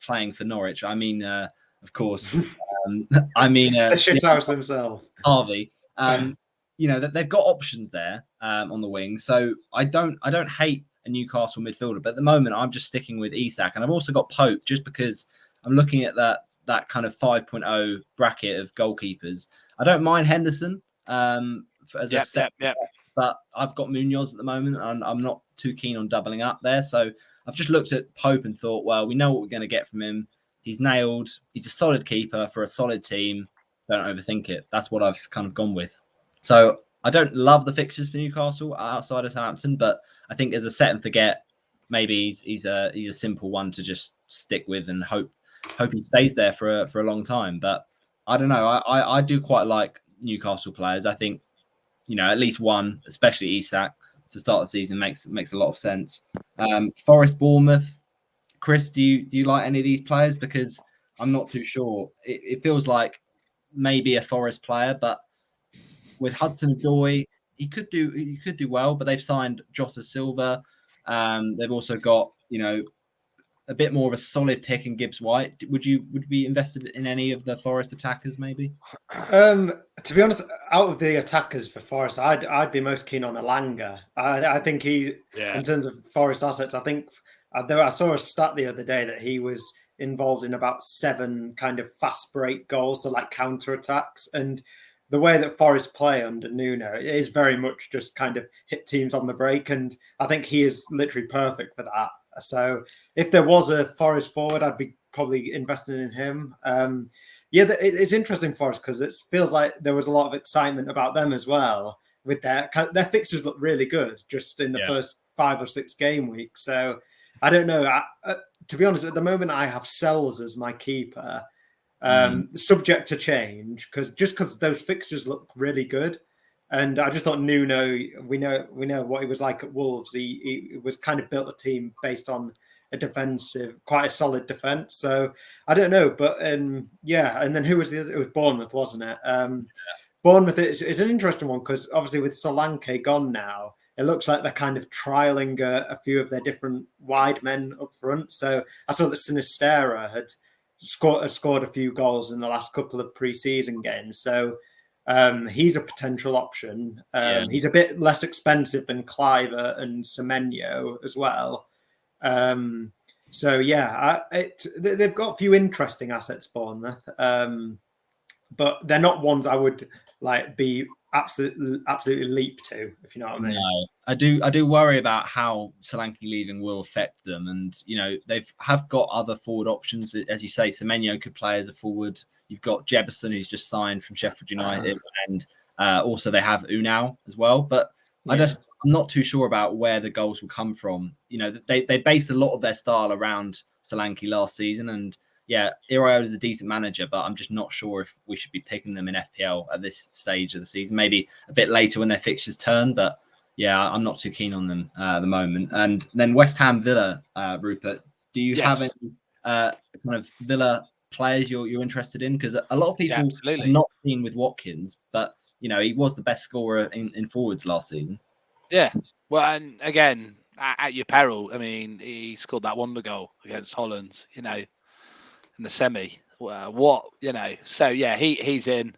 playing for Norwich, I mean, of course, the shithouse himself, Harvey. They've got options there on the wing, so I don't hate a Newcastle midfielder, but at the moment I'm just sticking with Isak, and I've also got Pope just because I'm looking at that kind of 5.0 bracket of goalkeepers. I don't mind Henderson. But I've got Munoz at the moment, and I'm not too keen on doubling up there. So I've just looked at Pope and thought, well, we know what we're going to get from him. He's nailed. He's a solid keeper for a solid team. Don't overthink it. That's what I've kind of gone with. So I don't love the fixtures for Newcastle outside of Southampton, but I think as a set and forget, maybe he's a simple one to just stick with and hope he stays there for a long time. But I don't know. I do quite like Newcastle players. I think at least one, especially Isak, to start the season makes a lot of sense. Forest, Bournemouth. Chris, do you like any of these players? Because I'm not too sure. It feels like maybe a Forest player, but with Hudson-Odoi, he could do well. But they've signed Jota Silva. They've also got a bit more of a solid pick in Gibbs White. Would you be invested in any of the Forest attackers, maybe? To be honest, out of the attackers for Forest, I'd be most keen on Elanga. I think in terms of Forest assets, I think I saw a stat the other day that he was involved in about 7 kind of fast break goals, so like counter attacks. And the way that Forest play under Nuno is very much just kind of hit teams on the break, and I think he is literally perfect for that. So if there was a Forest forward, I'd be probably invested in him. It's interesting for us because it feels like there was a lot of excitement about them as well. With their fixtures look really good just in the first 5 or 6 game weeks. So I don't know. To be honest, at the moment I have Sells as my keeper, subject to change because those fixtures look really good. And I just thought Nuno, we know what he was like at Wolves. He was kind of built a team based on a defensive, quite a solid defense. So I don't know, but and then who was the other? It was Bournemouth, wasn't it? Bournemouth is an interesting one because obviously with Solanke gone now, it looks like they're kind of trialing a few of their different wide men up front. So I saw that Sinistera had scored a few goals in the last couple of pre-season games. So he's a potential option. He's a bit less expensive than Clive and Semenyo as well. So yeah, they've got a few interesting assets, Bournemouth, but they're not ones I would like be absolutely leap to, if you know what I mean. No, I do worry about how Solanke leaving will affect them, and they've got other forward options, as you say. Semenyo could play as a forward. You've got Jebison, who's just signed from Sheffield United, and also they have Unal as well. But I'm not too sure about where the goals will come from. They based a lot of their style around Solanke last season, and Iraola is a decent manager, but I'm just not sure if we should be picking them in FPL at this stage of the season. Maybe a bit later when their fixtures turn, but I'm not too keen on them at the moment. And then West Ham Villa, Rupert, do you have any kind of Villa players you're interested in? Because a lot of people have not seen with Watkins, but he was the best scorer in forwards last season. Yeah, well, and again, at your peril. I mean, he scored that wonder goal against Holland, in the semi. So yeah, he's in.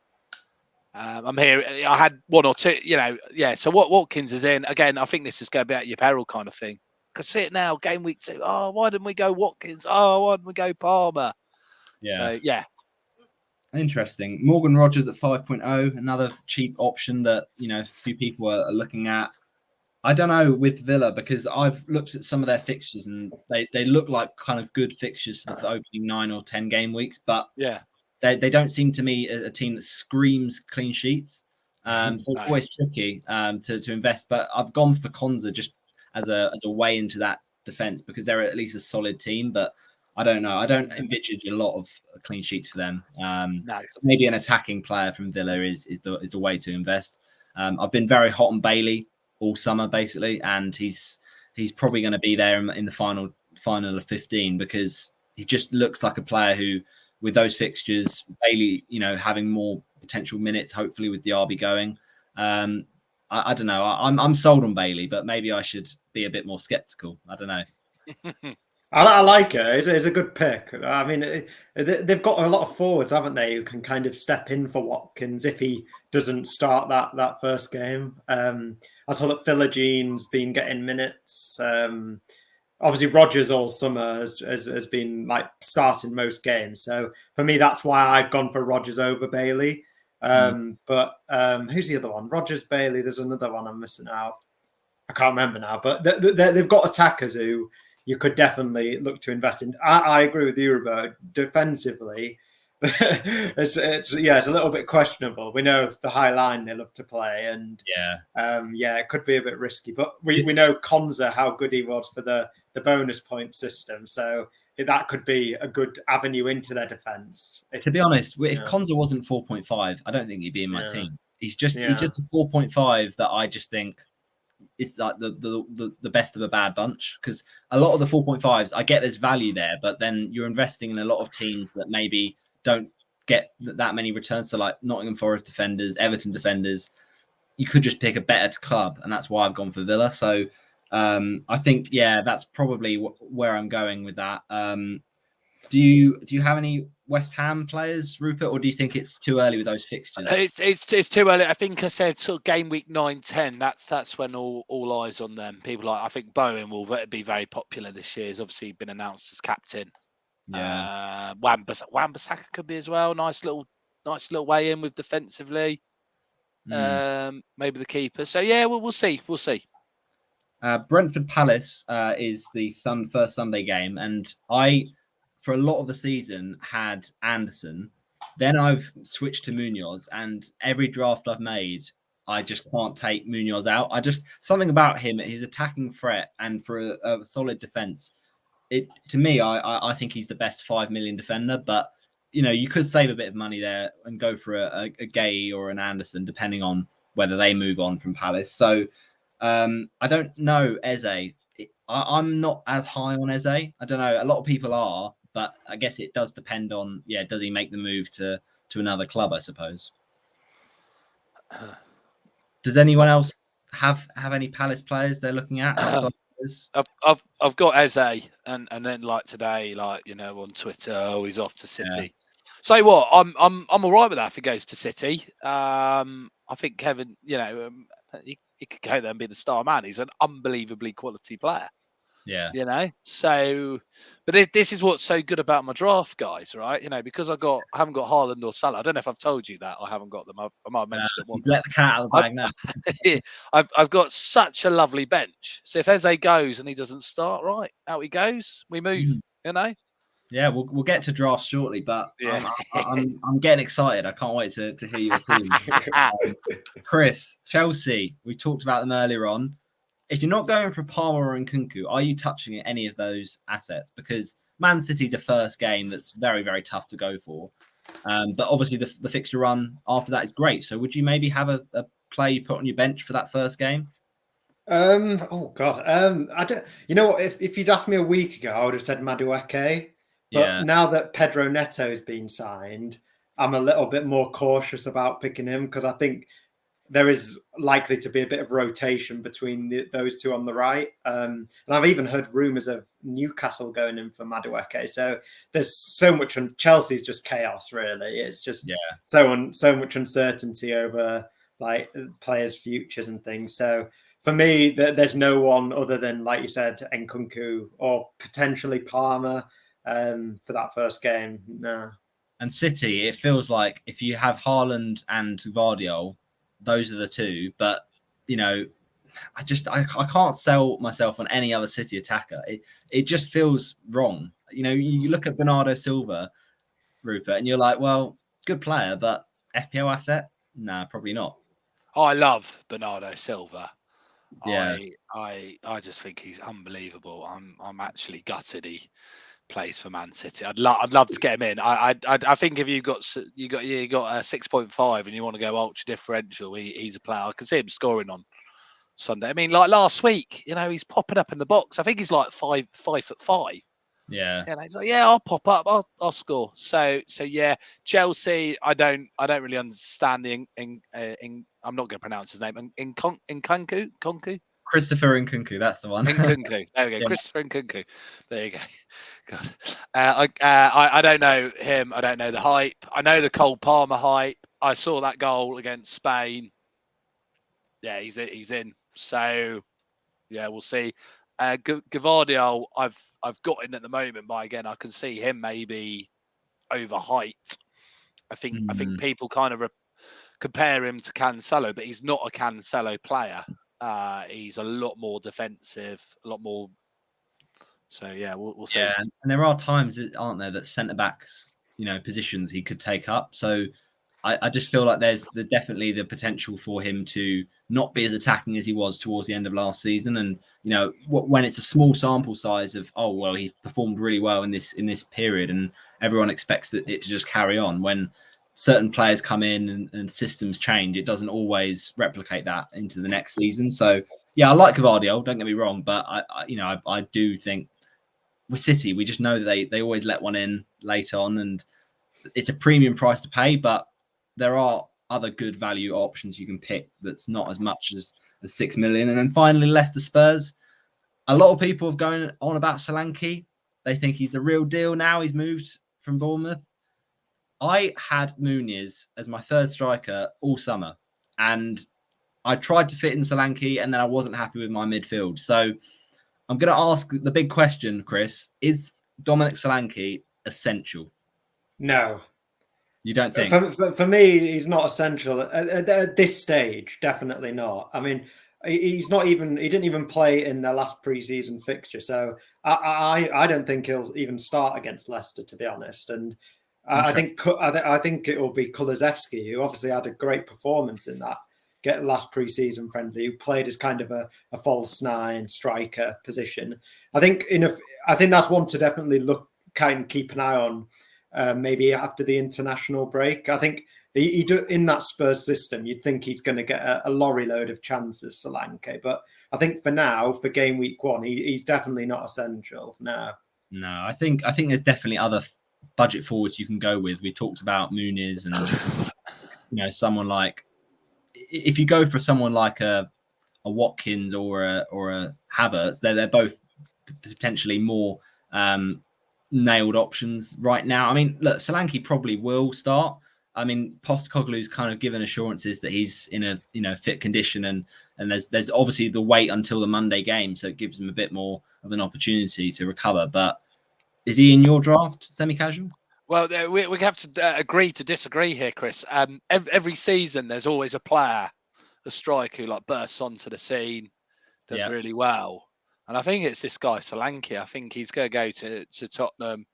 I'm here. I had one or two, So Watkins is in again. I think this is going to be at your peril kind of thing. Because see it now, game week 2. Oh, why didn't we go Watkins? Oh, why didn't we go Palmer? Yeah. So yeah. Interesting. Morgan Rogers at 5.0, another cheap option that a few people are looking at. I don't know with Villa, because I've looked at some of their fixtures and they look like kind of good fixtures for the opening 9 or 10 game weeks, but they don't seem to me a team that screams clean sheets. So it's always tricky to invest. But I've gone for Konza just as a way into that defense, because they're at least a solid team. But I don't know. I don't envisage a lot of clean sheets for them. So maybe an attacking player from Villa is the way to invest. I've been very hot on Bailey all summer, basically, and he's probably going to be there in the final of 15, because he just looks like a player who, with those fixtures, Bailey, having more potential minutes, hopefully with the RB going. I don't know. I'm sold on Bailey, but maybe I should be a bit more skeptical. I don't know. I like it. It's a good pick. I mean, they've got a lot of forwards, haven't they, who can kind of step in for Watkins if he doesn't start that first game. I saw that Philogene been getting minutes. Obviously, Rogers all summer has been like starting most games. So for me, that's why I've gone for Rogers over Bailey. But who's the other one? Rogers, Bailey. There's another one I'm missing out. I can't remember now. But they've got attackers who you could definitely look to invest in. I agree with you, Roberto. Defensively, it's a little bit questionable. We know the high line they love to play, and it could be a bit risky. But we know Konza, how good he was for the bonus point system, so that could be a good avenue into their defense. To be honest, if Konza wasn't 4.5, I don't think he'd be in my team. He's just a 4.5 that I just think is like the best of a bad bunch, because a lot of the 4.5s, I get there's value there, but then you're investing in a lot of teams that maybe don't get that many returns. So like Nottingham Forest defenders, Everton defenders, you could just pick a better club, and that's why I've gone for Villa. So I think that's probably where I'm going with that. Do you have any West Ham players, Rupert, or do you think it's too early with those fixtures? It's too early. I think I said sort of game week 9-10. That's when all eyes on them. People I think Bowen will be very popular this year. He's obviously been announced as captain. Yeah, Wan-Bissaka could be as well. Nice little way in with defensively. Maybe the keeper. So we'll see. We'll see. Brentford Palace is the first Sunday game, and I, for a lot of the season, had Anderson. Then I've switched to Munoz, and every draft I've made, I just can't take Munoz out. Something about him, his attacking threat, and for a solid defense. To me, I think he's the best 5 million defender. But you could save a bit of money there and go for a Gay or an Anderson, depending on whether they move on from Palace. So I don't know Eze. I'm not as high on Eze. I don't know. A lot of people are, but I guess it does depend on, does he make the move to another club, I suppose. Does anyone else have any Palace players they're looking at outside of those? I've got Eze, and then like today, like on Twitter, oh, he's off to City. Yeah. Say what, I'm all right with that if he goes to City. I think Kevin, he could go there and be the star man. He's an unbelievably quality player. Yeah. So, but this is what's so good about my draft, guys, right? Because I haven't got Haaland or Salah. I don't know if I've told you that I haven't got them. I might have mentioned it once. Let the cat out of the bag now. I've got such a lovely bench. So if Eze goes and he doesn't start, right, out he goes. We move. Yeah, we'll get to drafts shortly, but yeah. I'm getting excited. I can't wait to hear your team. Chris, Chelsea, we talked about them earlier on. If you're not going for Palmer and Nkunku, are you touching any of those assets? Because Man City's a first game that's very, very tough to go for. But obviously the fixture run after that is great. So would you maybe have a play you put on your bench for that first game? Oh God. I don't. You know what? If you'd asked me a week ago, I would have said Madueke. But now that Pedro Neto's been signed, I'm a little bit more cautious about picking him because I think there is likely to be a bit of rotation between those two on the right. And I've even heard rumours of Newcastle going in for Madueke. So there's so much, and Chelsea's just chaos, really. It's just so much uncertainty over like players' futures and things. So for me, there's no one other than, like you said, Nkunku or potentially Palmer for that first game. No. And City, it feels like if you have Haaland and Gvardiol, those are the two. But, I can't sell myself on any other City attacker. It just feels wrong. You look at Bernardo Silva, Rupert, and you're like, well, good player, but FPL asset? Nah, probably not. Oh, I love Bernardo Silva. Yeah. I just think he's unbelievable. I'm actually gutted he plays for Man City. I'd love to get him in. I think if you got a 6.5 and you want to go ultra differential, he's a player. I can see him scoring on Sunday. I mean, like last week, he's popping up in the box. I think he's like 5'5". Yeah. And he's like, I'll pop up, I'll score. So yeah, Chelsea. I don't really understand I'm not going to pronounce his name. Nkunku. Christopher Nkunku, that's the one. Nkunku. There we go. Yeah. Christopher Nkunku. There you go. God. I don't know him. I don't know the hype. I know the Cole Palmer hype. I saw that goal against Spain. Yeah, he's in. So yeah, we'll see. Gvardiol, I've got in at the moment, but again, I can see him maybe overhyped. I think people kind of compare him to Cancelo, but he's not a Cancelo player. He's a lot more defensive, a lot more. So yeah, we'll see. Yeah, and there are times, aren't there, that centre backs, positions he could take up. So I just feel like there's definitely the potential for him to not be as attacking as he was towards the end of last season. And when it's a small sample size of he performed really well in this period, and everyone expects it to just carry on. When certain players come in and systems change, it doesn't always replicate that into the next season. So yeah, I like Gvardiol, don't get me wrong, but I do think with City, we just know that they always let one in late on, and it's a premium price to pay, but there are other good value options you can pick that's not as much as 6 million. And then finally, Leicester Spurs. A lot of people have going on about Solanke. They think he's the real deal now. He's moved from Bournemouth. I had Muniz as my third striker all summer, and I tried to fit in Solanke, and then I wasn't happy with my midfield. So I'm going to ask the big question, Chris. Is Dominic Solanke essential? No. You don't think? For me, he's not essential at this stage. Definitely not. I mean, he didn't even play in their last pre-season fixture, so I don't think he'll even start against Leicester, to be honest. And I think it will be Kulusevski, who obviously had a great performance in that last pre-season friendly, who played as kind of a false nine striker position. I think that's one to definitely keep an eye on. Maybe after the international break, I think he in that Spurs system, you'd think he's going to get a lorry load of chances, Solanke. But I think for now, for game week 1, he's definitely not essential. No, I think there's definitely other budget forwards you can go with. We talked about Muniz and someone like, if you go for someone like a Watkins or a Havertz. They're both potentially more nailed options right now. I mean, look, Solanke probably will start. I mean, Postecoglou's kind of given assurances that he's in a fit condition, and there's obviously the wait until the Monday game, so it gives him a bit more of an opportunity to recover. But is he in your draft, semi-casual? Well, we have to agree to disagree here, Chris. Every season, there's always a player, a striker who like bursts onto the scene, does really well. And I think it's this guy, Solanke. I think he's going to go to Tottenham.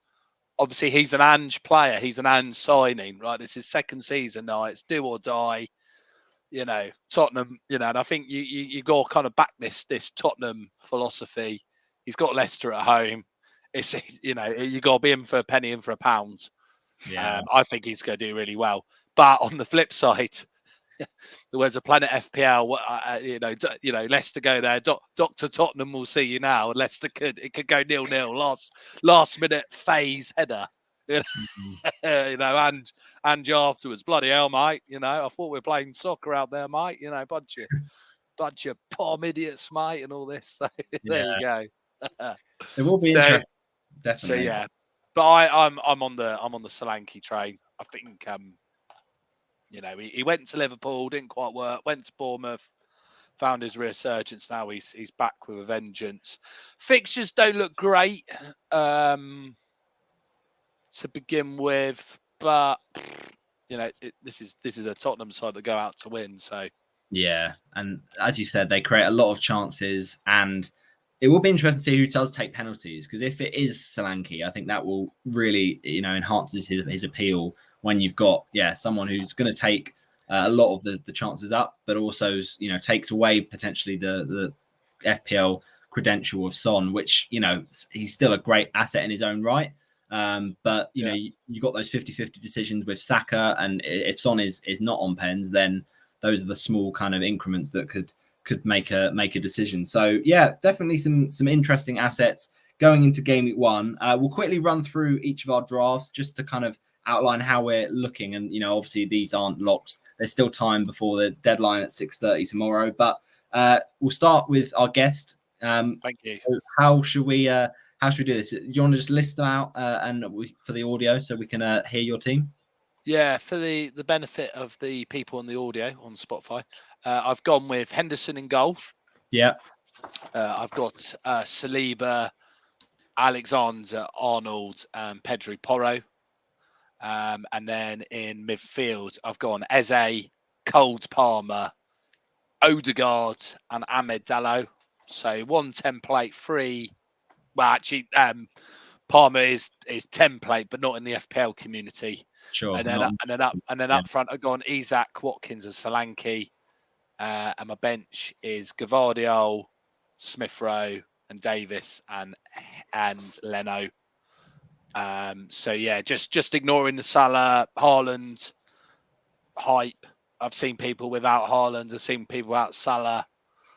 Obviously, he's an Ange player. He's an Ange signing, right? This is second season now. It's do or die. Tottenham, and I think you got to kind of back this Tottenham philosophy. He's got Leicester at home. It's, you got to be in for a penny, in for a pound. Yeah. I think he's going to do really well. But on the flip side, the words of Planet FPL, Leicester go there. Dr. Tottenham will see you now. Leicester it could go 0-0. Last minute phase header. And afterwards, bloody hell, mate. I thought we were playing soccer out there, mate. Bunch of palm idiots, mate, and all this. So there you go. It will be interesting, definitely. So yeah, but I'm on the Solanke train. I think he went to Liverpool, didn't quite work. Went to Bournemouth, found his resurgence. Now he's back with a vengeance. Fixtures don't look great to begin with, but this is a Tottenham side that go out to win. So yeah, and as you said, they create a lot of chances, and it will be interesting to see who does take penalties, because if it is Solanke, I think that will really enhances his appeal when you've got someone who's going to take a lot of the chances up, but also takes away potentially the FPL credential of Son, which he's still a great asset in his own right. But you got those 50-50 decisions with Saka, and if Son is not on pens, then those are the small kind of increments that could make a decision. So yeah, definitely some interesting assets going into game week 1. We'll quickly run through each of our drafts just to kind of outline how we're looking, and obviously these aren't locks. There's still time before the deadline at 6:30 tomorrow, but we'll start with our guest. Thank you. So how should we do this? Do you want to just list them out for the audio so we can hear your team? Yeah, for the benefit of the people on the audio on Spotify, I've gone with Henderson in goal. Yeah. I've got Saliba, Alexander Arnold, and Pedro Porro. And then in midfield, I've gone Eze, Cole Palmer, Odegaard, and Ahmed Dallo. So one template, 3. Well, actually, Palmer is template, but not in the FPL community. Sure. And then up front, I've gone Isak, Watkins, and Solanke. And my bench is Gavardiol, Smith Rowe, and Davis, and Leno. So yeah, just ignoring the Salah, Haaland hype. I've seen people without Haaland. I've seen people without Salah.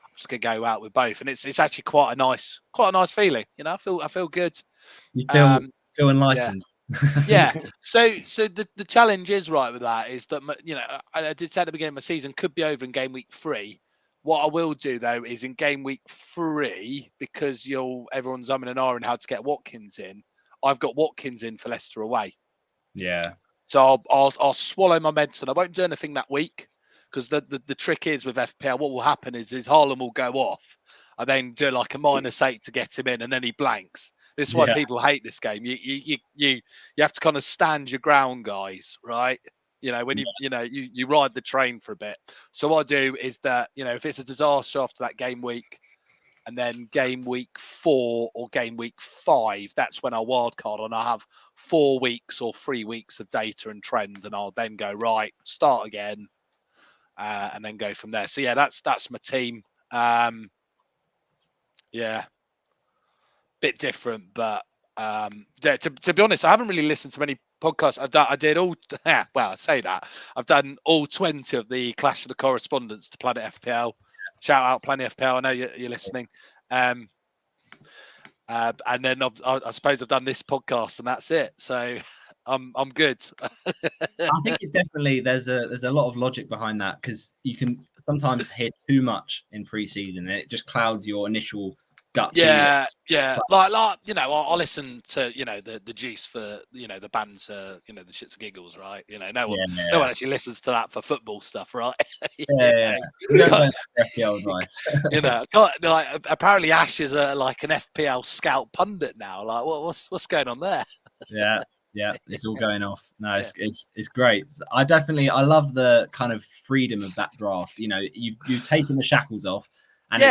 I'm just gonna go out with both, and it's actually quite a nice feeling. I feel good. You feel enlightened. Yeah. So the challenge is right with that is that I did say at the beginning of my season could be over in game week 3. What I will do though is in game week 3, because everyone's umming and ahhing how to get Watkins in. I've got Watkins in for Leicester away. Yeah. So I'll swallow my medicine. I won't do anything that week, because the trick is with FPL, what will happen is Haaland will go off. I then do like a -8 to get him in, and then he blanks. This is why people hate this game. You have to kind of stand your ground, guys, right? When you ride the train for a bit. So what I do is that, if it's a disaster after that game week, and then game week 4 or game week 5, that's when I'll wildcard, and I'll have 4 weeks or 3 weeks of data and trend, and I'll then go, right, start again, and then go from there. So yeah, that's my team. Yeah, bit different, but to be honest, I haven't really listened to many podcasts. I did all. Well, I say that I've done all 20 of the Clash of the Correspondents to Planet FPL. Shout out Planet FPL. I know you're listening. And then I suppose I've done this podcast, and that's it. So I'm good. I think it's definitely there's a lot of logic behind that, because you can sometimes hear too much in pre-season, and it just clouds your initial gut feeling. Yeah. Like I listen to the Juice for the bands the shits and giggles, right? No one actually listens to that for football stuff, right? Yeah. We don't go for FPL advice. Apparently Ash is an FPL scout pundit now. Like, what's going on there? Yeah, it's all going off. No, it's great. I love the kind of freedom of that draft. You've taken the shackles off, and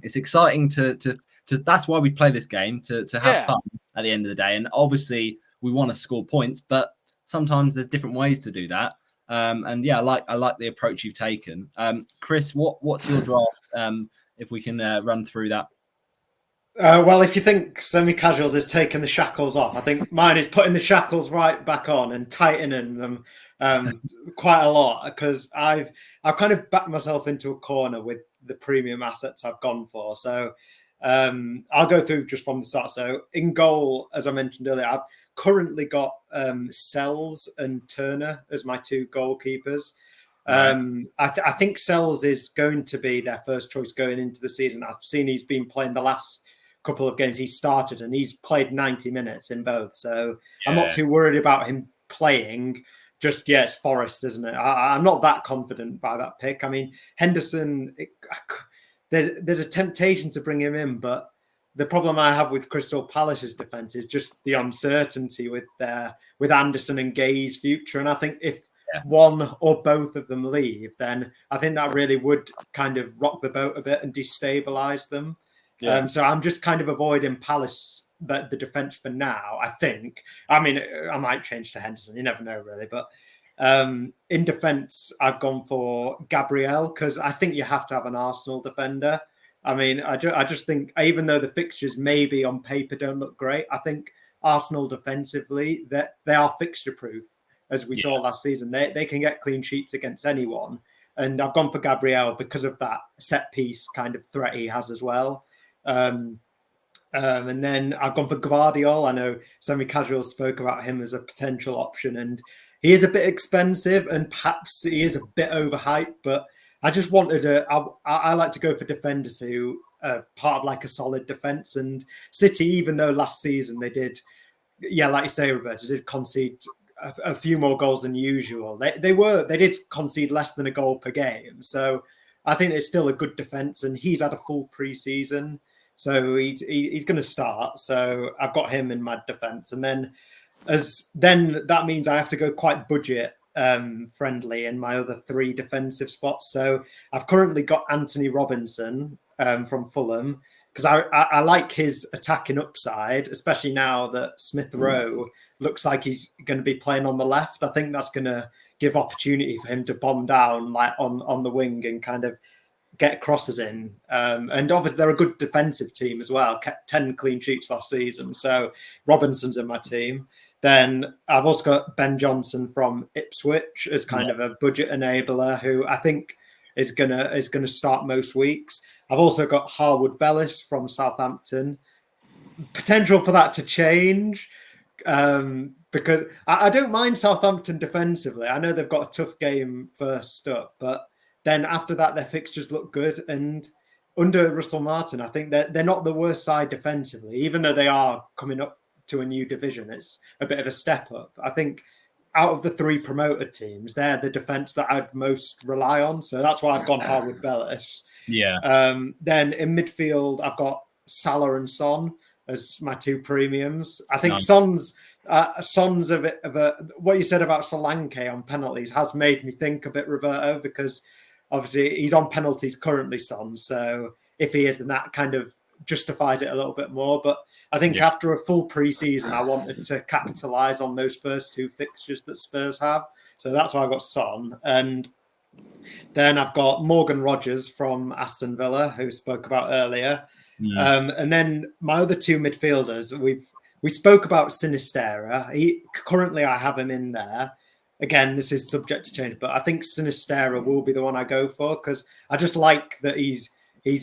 it's exciting to that's why we play this game, to have fun at the end of the day. And obviously we want to score points, but sometimes there's different ways to do that. I like the approach you've taken. Chris, what's your draft? If we can run through that. Well, if you think semi-casuals is taking the shackles off, I think mine is putting the shackles right back on and tightening them quite a lot, because I've kind of backed myself into a corner with the premium assets I've gone for. So I'll go through just from the start. So in goal, as I mentioned earlier, I've currently got Sells and Turner as my two goalkeepers. Right. I think Sells is going to be their first choice going into the season. I've seen he's been playing the last couple of games he started, and he's played 90 minutes in both. So I'm not too worried about him playing. Just, it's Forest, isn't it? I'm not that confident by that pick. I mean, Henderson, there's a temptation to bring him in, but the problem I have with Crystal Palace's defence is just the uncertainty with Anderson and Gay's future. And I think if one or both of them leave, then I think that really would kind of rock the boat a bit and destabilise them. Yeah. So I'm just kind of avoiding Palace, the defence for now, I think. I mean, I might change to Henderson. You never know, really. But in defence, I've gone for Gabriel, because I think you have to have an Arsenal defender. I mean, I just think, even though the fixtures maybe on paper don't look great, I think Arsenal defensively, they are fixture-proof, as we saw last season. They can get clean sheets against anyone. And I've gone for Gabriel because of that set-piece kind of threat he has as well. And then I've gone for Guardiola. I know Semi Casual spoke about him as a potential option, and he is a bit expensive and perhaps he is a bit overhyped, but I just wanted I like to go for defenders who are part of a solid defence. And City, even though last season they did, like you say, Roberto, did concede a few more goals than usual. They did concede less than a goal per game. So I think it's still a good defence, and he's had a full pre-season. So he's going to start. So I've got him in my defence. And then that means I have to go quite budget friendly in my other three defensive spots. So I've currently got Anthony Robinson from Fulham, because I like his attacking upside, especially now that Smith Rowe looks like he's going to be playing on the left. I think that's going to give opportunity for him to bomb down on the wing and kind of get crosses in. And obviously they're a good defensive team as well, kept 10 clean sheets last season. So Robinson's in my team. Then I've also got Ben Johnson from Ipswich as kind of a budget enabler, who I think is gonna start most weeks. I've also got Harwood Bellis from Southampton. Potential for that to change, because I don't mind Southampton defensively. I know they've got a tough game first up, but then after that, their fixtures look good. And under Russell Martin, I think they're not the worst side defensively, even though they are coming up to a new division. It's a bit of a step up. I think out of the three promoted teams, they're the defence that I'd most rely on. So that's why I've gone Harwood Bellis. Yeah. Then in midfield, I've got Salah and Son as my two premiums. I think Son's a bit of a, what you said about Solanke on penalties has made me think a bit, Roberto, because obviously he's on penalties currently, Son. So if he is, then that kind of justifies it a little bit more. But I think after a full pre-season, I wanted to capitalise on those first two fixtures that Spurs have. So that's why I got Son. And then I've got Morgan Rogers from Aston Villa, who spoke about earlier. And then my other two midfielders, we spoke about Sinistera. Currently I have him in there. Again, this is subject to change, but I think Sinistera will be the one I go for, because I just like that he's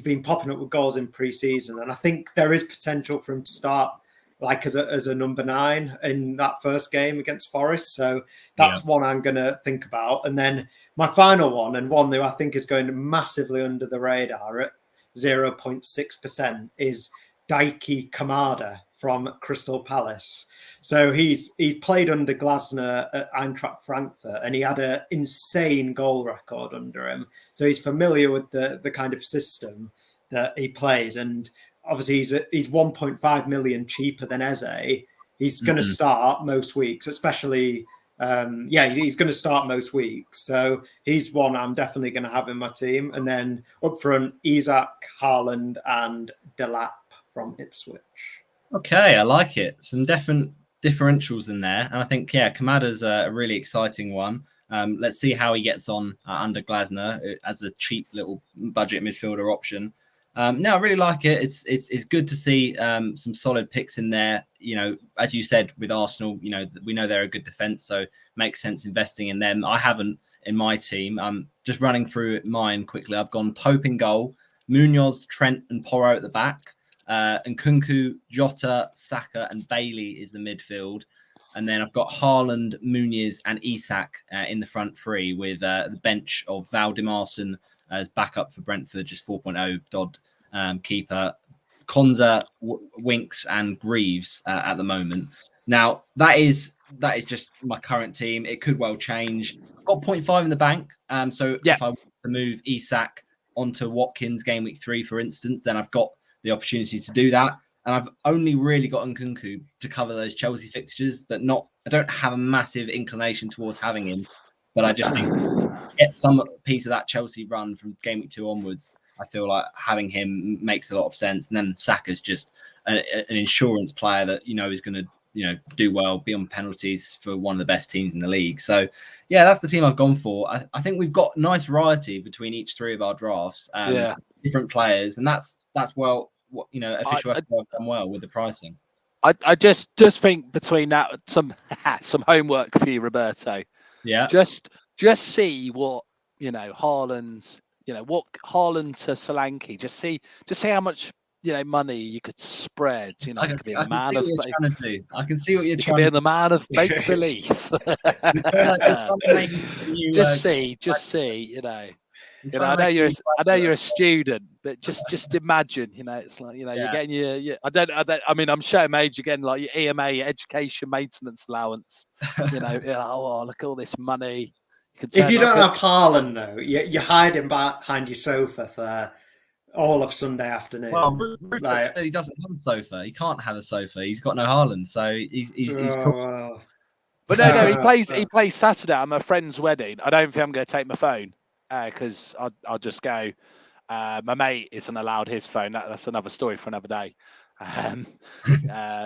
been popping up with goals in pre-season, and I think there is potential for him to start like as a number 9 in that first game against Forest. So that's one I'm going to think about. And then my final one, and one that I think is going massively under the radar at 0.6%, is Daiki Kamada from Crystal Palace. So he's played under Glasner at Eintracht Frankfurt, and he had an insane goal record under him. So he's familiar with the kind of system that he plays. And obviously he's 1.5 million cheaper than Eze. He's going to start most weeks, especially he's going to start most weeks. So he's one I'm definitely going to have in my team. And then up front, Isak, Haaland, and Delap from Ipswich. Okay, I like it. Some different differentials in there. And I think, Kamada's a really exciting one. Let's see how he gets on under Glasner as a cheap little budget midfielder option. No, I really like it. It's good to see some solid picks in there. You know, as you said with Arsenal, you know, we know they're a good defense, so it makes sense investing in them. I haven't in my team. Just running through mine quickly. I've gone Pope in goal, Munoz, Trent, and Porro at the back. And Nkunku, Jota, Saka, and Bailey is the midfield. And then I've got Haaland, Muniz, and Isak in the front three, with the bench of Valdimarsson as backup for Brentford, just 4.0 Dodd keeper. Konza, Winks, and Greaves at the moment. Now, that is just my current team. It could well change. I've got 0.5 in the bank. So if I want to move Isak onto Watkins game week 3, for instance, then I've got the opportunity to do that. And I've only really got Nkunku to cover those Chelsea fixtures. I don't have a massive inclination towards having him, but I just think get some piece of that Chelsea run from game week 2 onwards. I feel like having him makes a lot of sense. And then Saka's just an insurance player that, you know, is going to, do well, be on penalties for one of the best teams in the league. So, yeah, that's the team I've gone for. I think we've got nice variety between each 3 of our drafts. Different players, and that's well, official have done well with the pricing. I just think between that some homework for you, Roberto. Yeah. Just see what Haaland, what Haaland to Solanke. Just see how much money you could spread. I can be the man of. I can see what you're trying to be. The man of make believe. Just see. I know you're a student, but just imagine, it's like, you're getting your I mean, I'm showing age again, like your EMA, education maintenance allowance, oh, look at all this money. If you don't have Haaland, though, you're hiding behind your sofa for all of Sunday afternoon. Well, he doesn't have a sofa. He can't have a sofa. He's got no Haaland, so he's cool. Wow. But no, he plays Saturday at my friend's wedding. I don't think I'm going to take my phone. Because I'll just go. My mate isn't allowed his phone. That's another story for another day.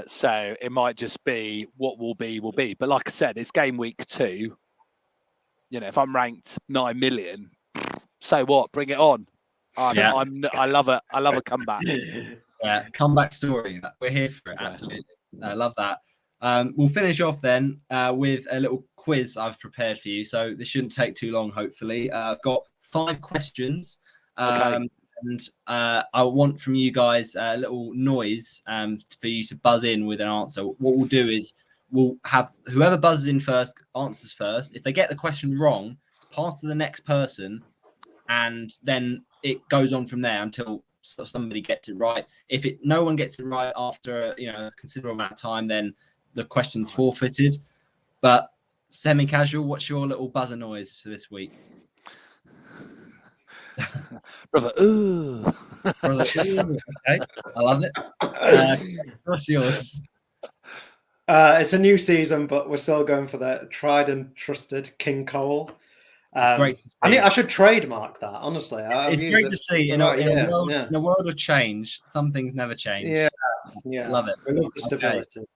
So it might just be what will be. But like I said, it's game week 2. If I'm ranked 9 million, so what? Bring it on. I love it. I love a comeback. Yeah, comeback story. We're here for it. Absolutely. I love that. We'll finish off then with a little quiz I've prepared for you. So this shouldn't take too long, hopefully. I've got 5 questions. And I want from you guys a little noise for you to buzz in with an answer. What we'll do is we'll have whoever buzzes in first answers first. If they get the question wrong, pass to the next person, and then it goes on from there until somebody gets it right. If no one gets it right after a considerable amount of time, then the question's forfeited. But Semi Casual, what's your little buzzer noise for this week? Brother, ooh. Okay, I love it. What's yours? It's a new season, but we're still going for the tried and trusted King Cole. Great to see. I should trademark that, honestly. It's great to see in a world of change, some things never change. Yeah. Love it. We love the stability. Okay.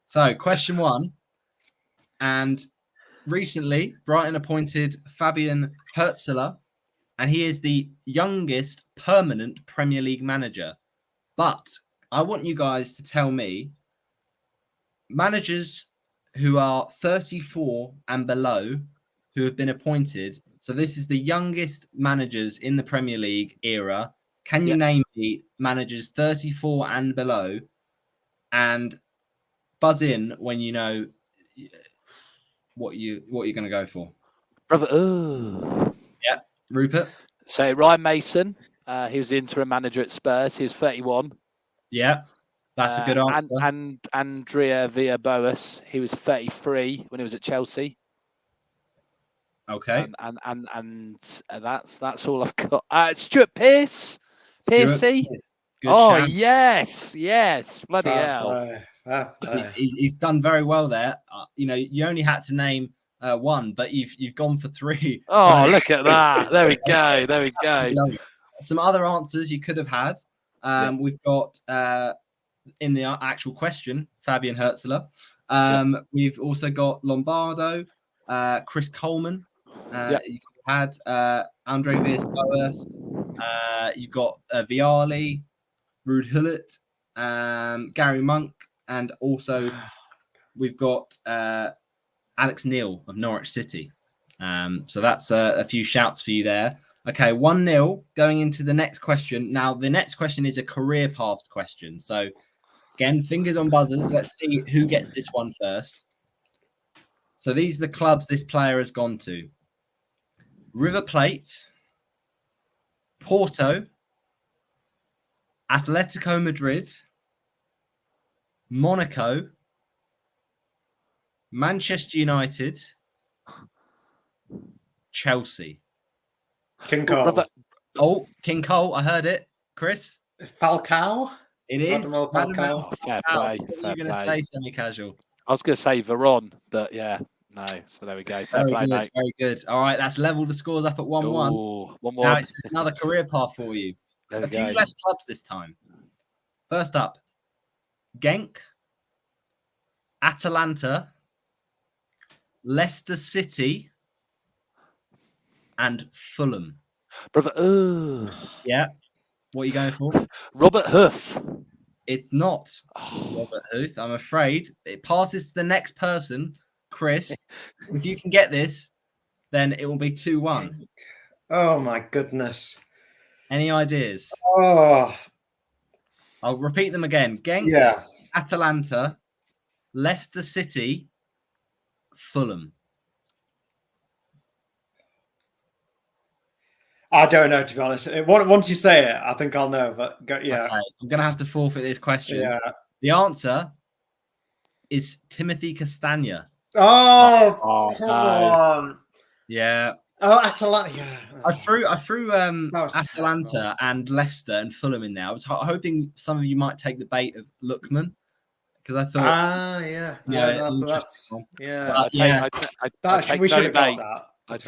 So, question 1. And recently, Brighton appointed Fabian Hertzler, and he is the youngest permanent Premier League manager. But I want you guys to tell me managers who are 34 and below who have been appointed. So this is the youngest managers in the Premier League era. Can you name me managers 34 and below? And buzz in when you know what you're going to go for. Brother, Yeah, Rupert. So Ryan Mason, he was the interim manager at Spurs. He was 31. Yeah, that's a good answer. And Andrea Villas-Boas, he was 33 when he was at Chelsea. Okay. And that's all I've got. Stuart Pearce, Piercy. Good shout. Yes, bloody hell. He's done very well there. You only had to name one, but you've gone for three. Oh, so... look at that! There we go. Some other answers you could have had. We've got in the actual question, Fabian Hertzler. We've also got Lombardo, Chris Coleman. You had Andre Villas-Boas. You've got Viali, Ruud Hullet, Gary Monk, and also we've got Alex Neil of Norwich City. So that's a few shouts for you there. Okay, 1-0 going into the next question. Now, the next question is a career paths question. So, again, fingers on buzzers. Let's see who gets this one first. So, these are the clubs this player has gone to. River Plate, Porto, Atletico Madrid, Monaco, Manchester United, Chelsea. King Cole. Oh, King Cole. I heard it. Chris? Falcao? It is. Falcao. Fair play. What are you going to say, semi-casual? I was going to say Veron, but yeah, no. So there we go. Fair play, mate. Very good. All right, that's leveled the scores up at 1-1. Ooh, 1-1. Now it's another career path for you. A few less clubs this time. First up, Genk, Atalanta, Leicester City, and Fulham. Brother, yeah. What are you going for? Robert Huth. It's not Robert Huth, I'm afraid. It passes to the next person, Chris. If you can get this, then it will be 2-1. Oh, my goodness. Any ideas? Oh. I'll repeat them again. Genk, Atalanta, Leicester City, Fulham. I don't know, to be honest. Once you say it, I think I'll know. But Okay. I'm going to have to forfeit this question. Yeah. The answer is Timothy Castagna. Oh, come on. Yeah. Oh, Atalanta. Yeah. I threw Atalanta and Leicester and Fulham in there. I was hoping some of you might take the bait of Lookman because I thought. Yeah. We should have got that. I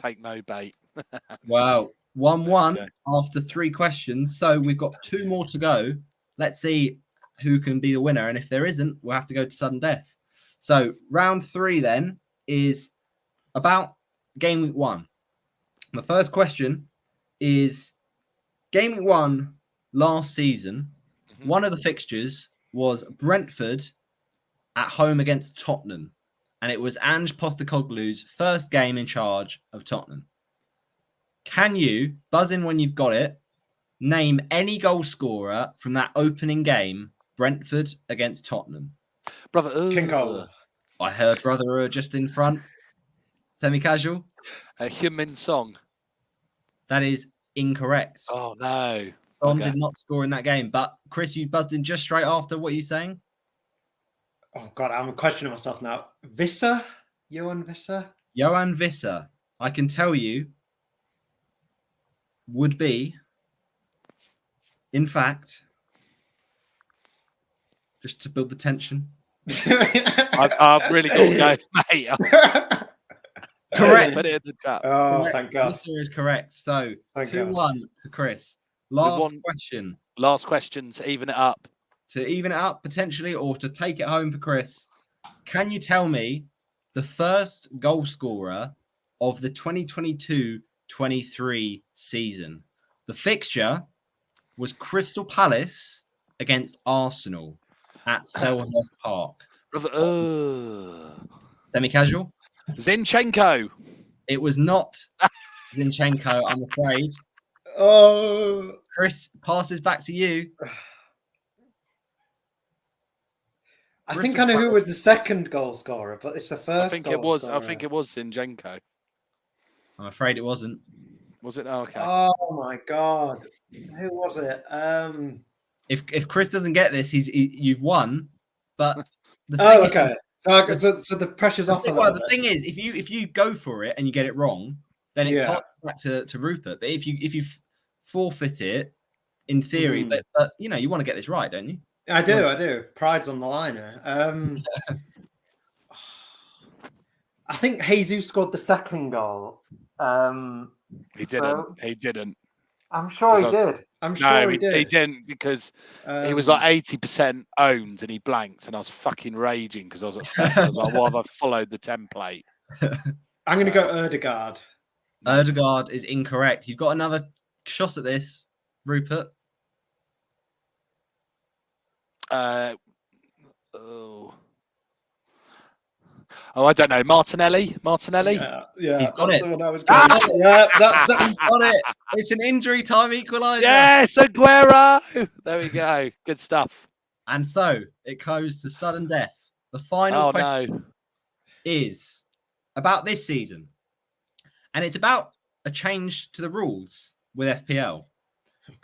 take no bait. Wow. 1-1 after 3 questions. So we've got 2 more to go. Let's see who can be the winner. And if there isn't, we'll have to go to sudden death. So round 3 then is about Game Week 1. My first question is Game Week 1 last season. One of the fixtures was Brentford at home against Tottenham. And it was Ange Postecoglou's first game in charge of Tottenham. Can you, buzz in when you've got it, name any goal scorer from that opening game, Brentford against Tottenham? Brother King Cole. I heard Brother just in front. Semi-casual? Heung-min Song. That is incorrect. Oh, no. Son did not score in that game. But, Chris, you buzzed in just straight after. What are you saying? Oh, God, I'm questioning myself now. Visser? Johan Visser? Johan Visser, I can tell you, would be, in fact, just to build the tension. I've really got to go, mate. Correct. Put it in the chat. Oh, correct. Thank God. Visser is correct. So, 2-1 to Chris. Question. Last question to even it up. To even it up, potentially, or to take it home for Chris. Can you tell me the first goal scorer of the 2022-23 season? The fixture was Crystal Palace against Arsenal at Selhurst Park. Semi-casual? Zinchenko. It was not Zinchenko, I'm afraid. Oh. Chris, passes back to you. I think I know who was the second goal scorer, but it's the first. I think goal it scorer. was Zinchenko. I'm afraid it wasn't. Was it? Oh, okay. Oh my god, who was it? If Chris doesn't get this, you've won. But okay. So the pressure's off a little bit. The thing is, if you go for it and you get it wrong, then it passes back to Rupert. But if you forfeit it, in theory, but you know, you want to get this right, don't you? I do. Pride's on the line here. I think Jesus scored the second goal. He didn't. I'm sure he did. He did. He didn't because he was like 80% owned and he blanked, and I was fucking raging because I was like, "Well, have I followed the template?" I'm going to go Erdegaard. Erdegaard is incorrect. You've got another shot at this, Rupert. I don't know. Martinelli. Yeah, he's got it. Yeah, he's got it. It's an injury time equaliser. Yes, Aguero. There we go. Good stuff. And so it goes to sudden death. The final question is about this season, and it's about a change to the rules with FPL.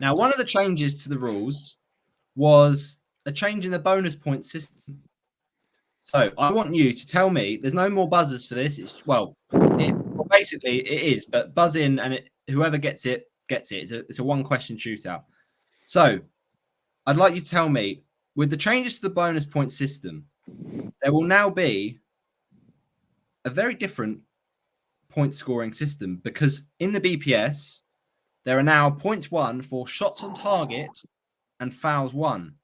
Now, one of the changes to the rules was a change in the bonus point system. So I want you to tell me, there's no more buzzers for this. Basically it is, but buzz in and whoever gets it, gets it. It's a one question shootout. So I'd like you to tell me, with the changes to the bonus point system, there will now be a very different point scoring system, because in the BPS, there are now points won for shots on target and fouls won.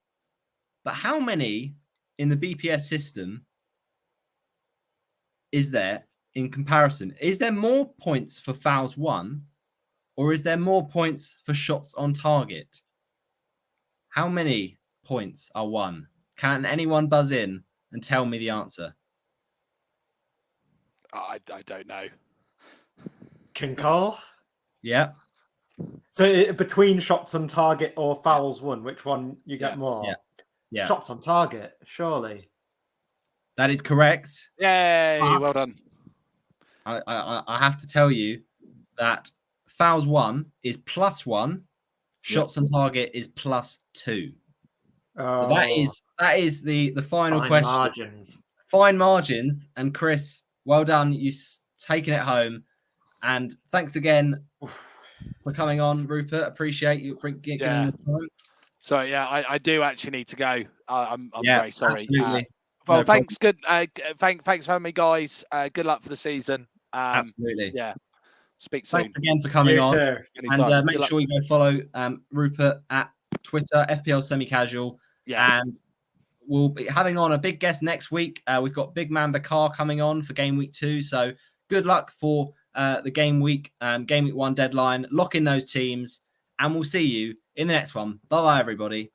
But how many in the BPS system is there in comparison? Is there more points for fouls won, or is there more points for shots on target? How many points are won? Can anyone buzz in and tell me the answer? I don't know. King Cole? Yeah. So between shots on target or fouls won, which one you get more? Yeah. Shots on target, surely. That is correct. Yay, well done. I have to tell you that fouls won is +1, shots on target is +2. So that is the final question. Margins. Fine margins. And Chris, well done. You've taken it home. And thanks again for coming on, Rupert. Appreciate you giving the time. So I do actually need to go. I'm very sorry. Absolutely. Well, thanks. Good. Thanks for having me, guys. Good luck for the season. Absolutely. Yeah. Speak soon. Thanks again for coming on. Anytime. And make sure you go follow Rupert at Twitter, FPL Semi Casual. Yeah. And we'll be having on a big guest next week. We've got Big Man Bakar coming on for Game Week 2. So good luck for the Game Week 1 deadline. Lock in those teams, and we'll see you in the next one. Bye-bye, everybody.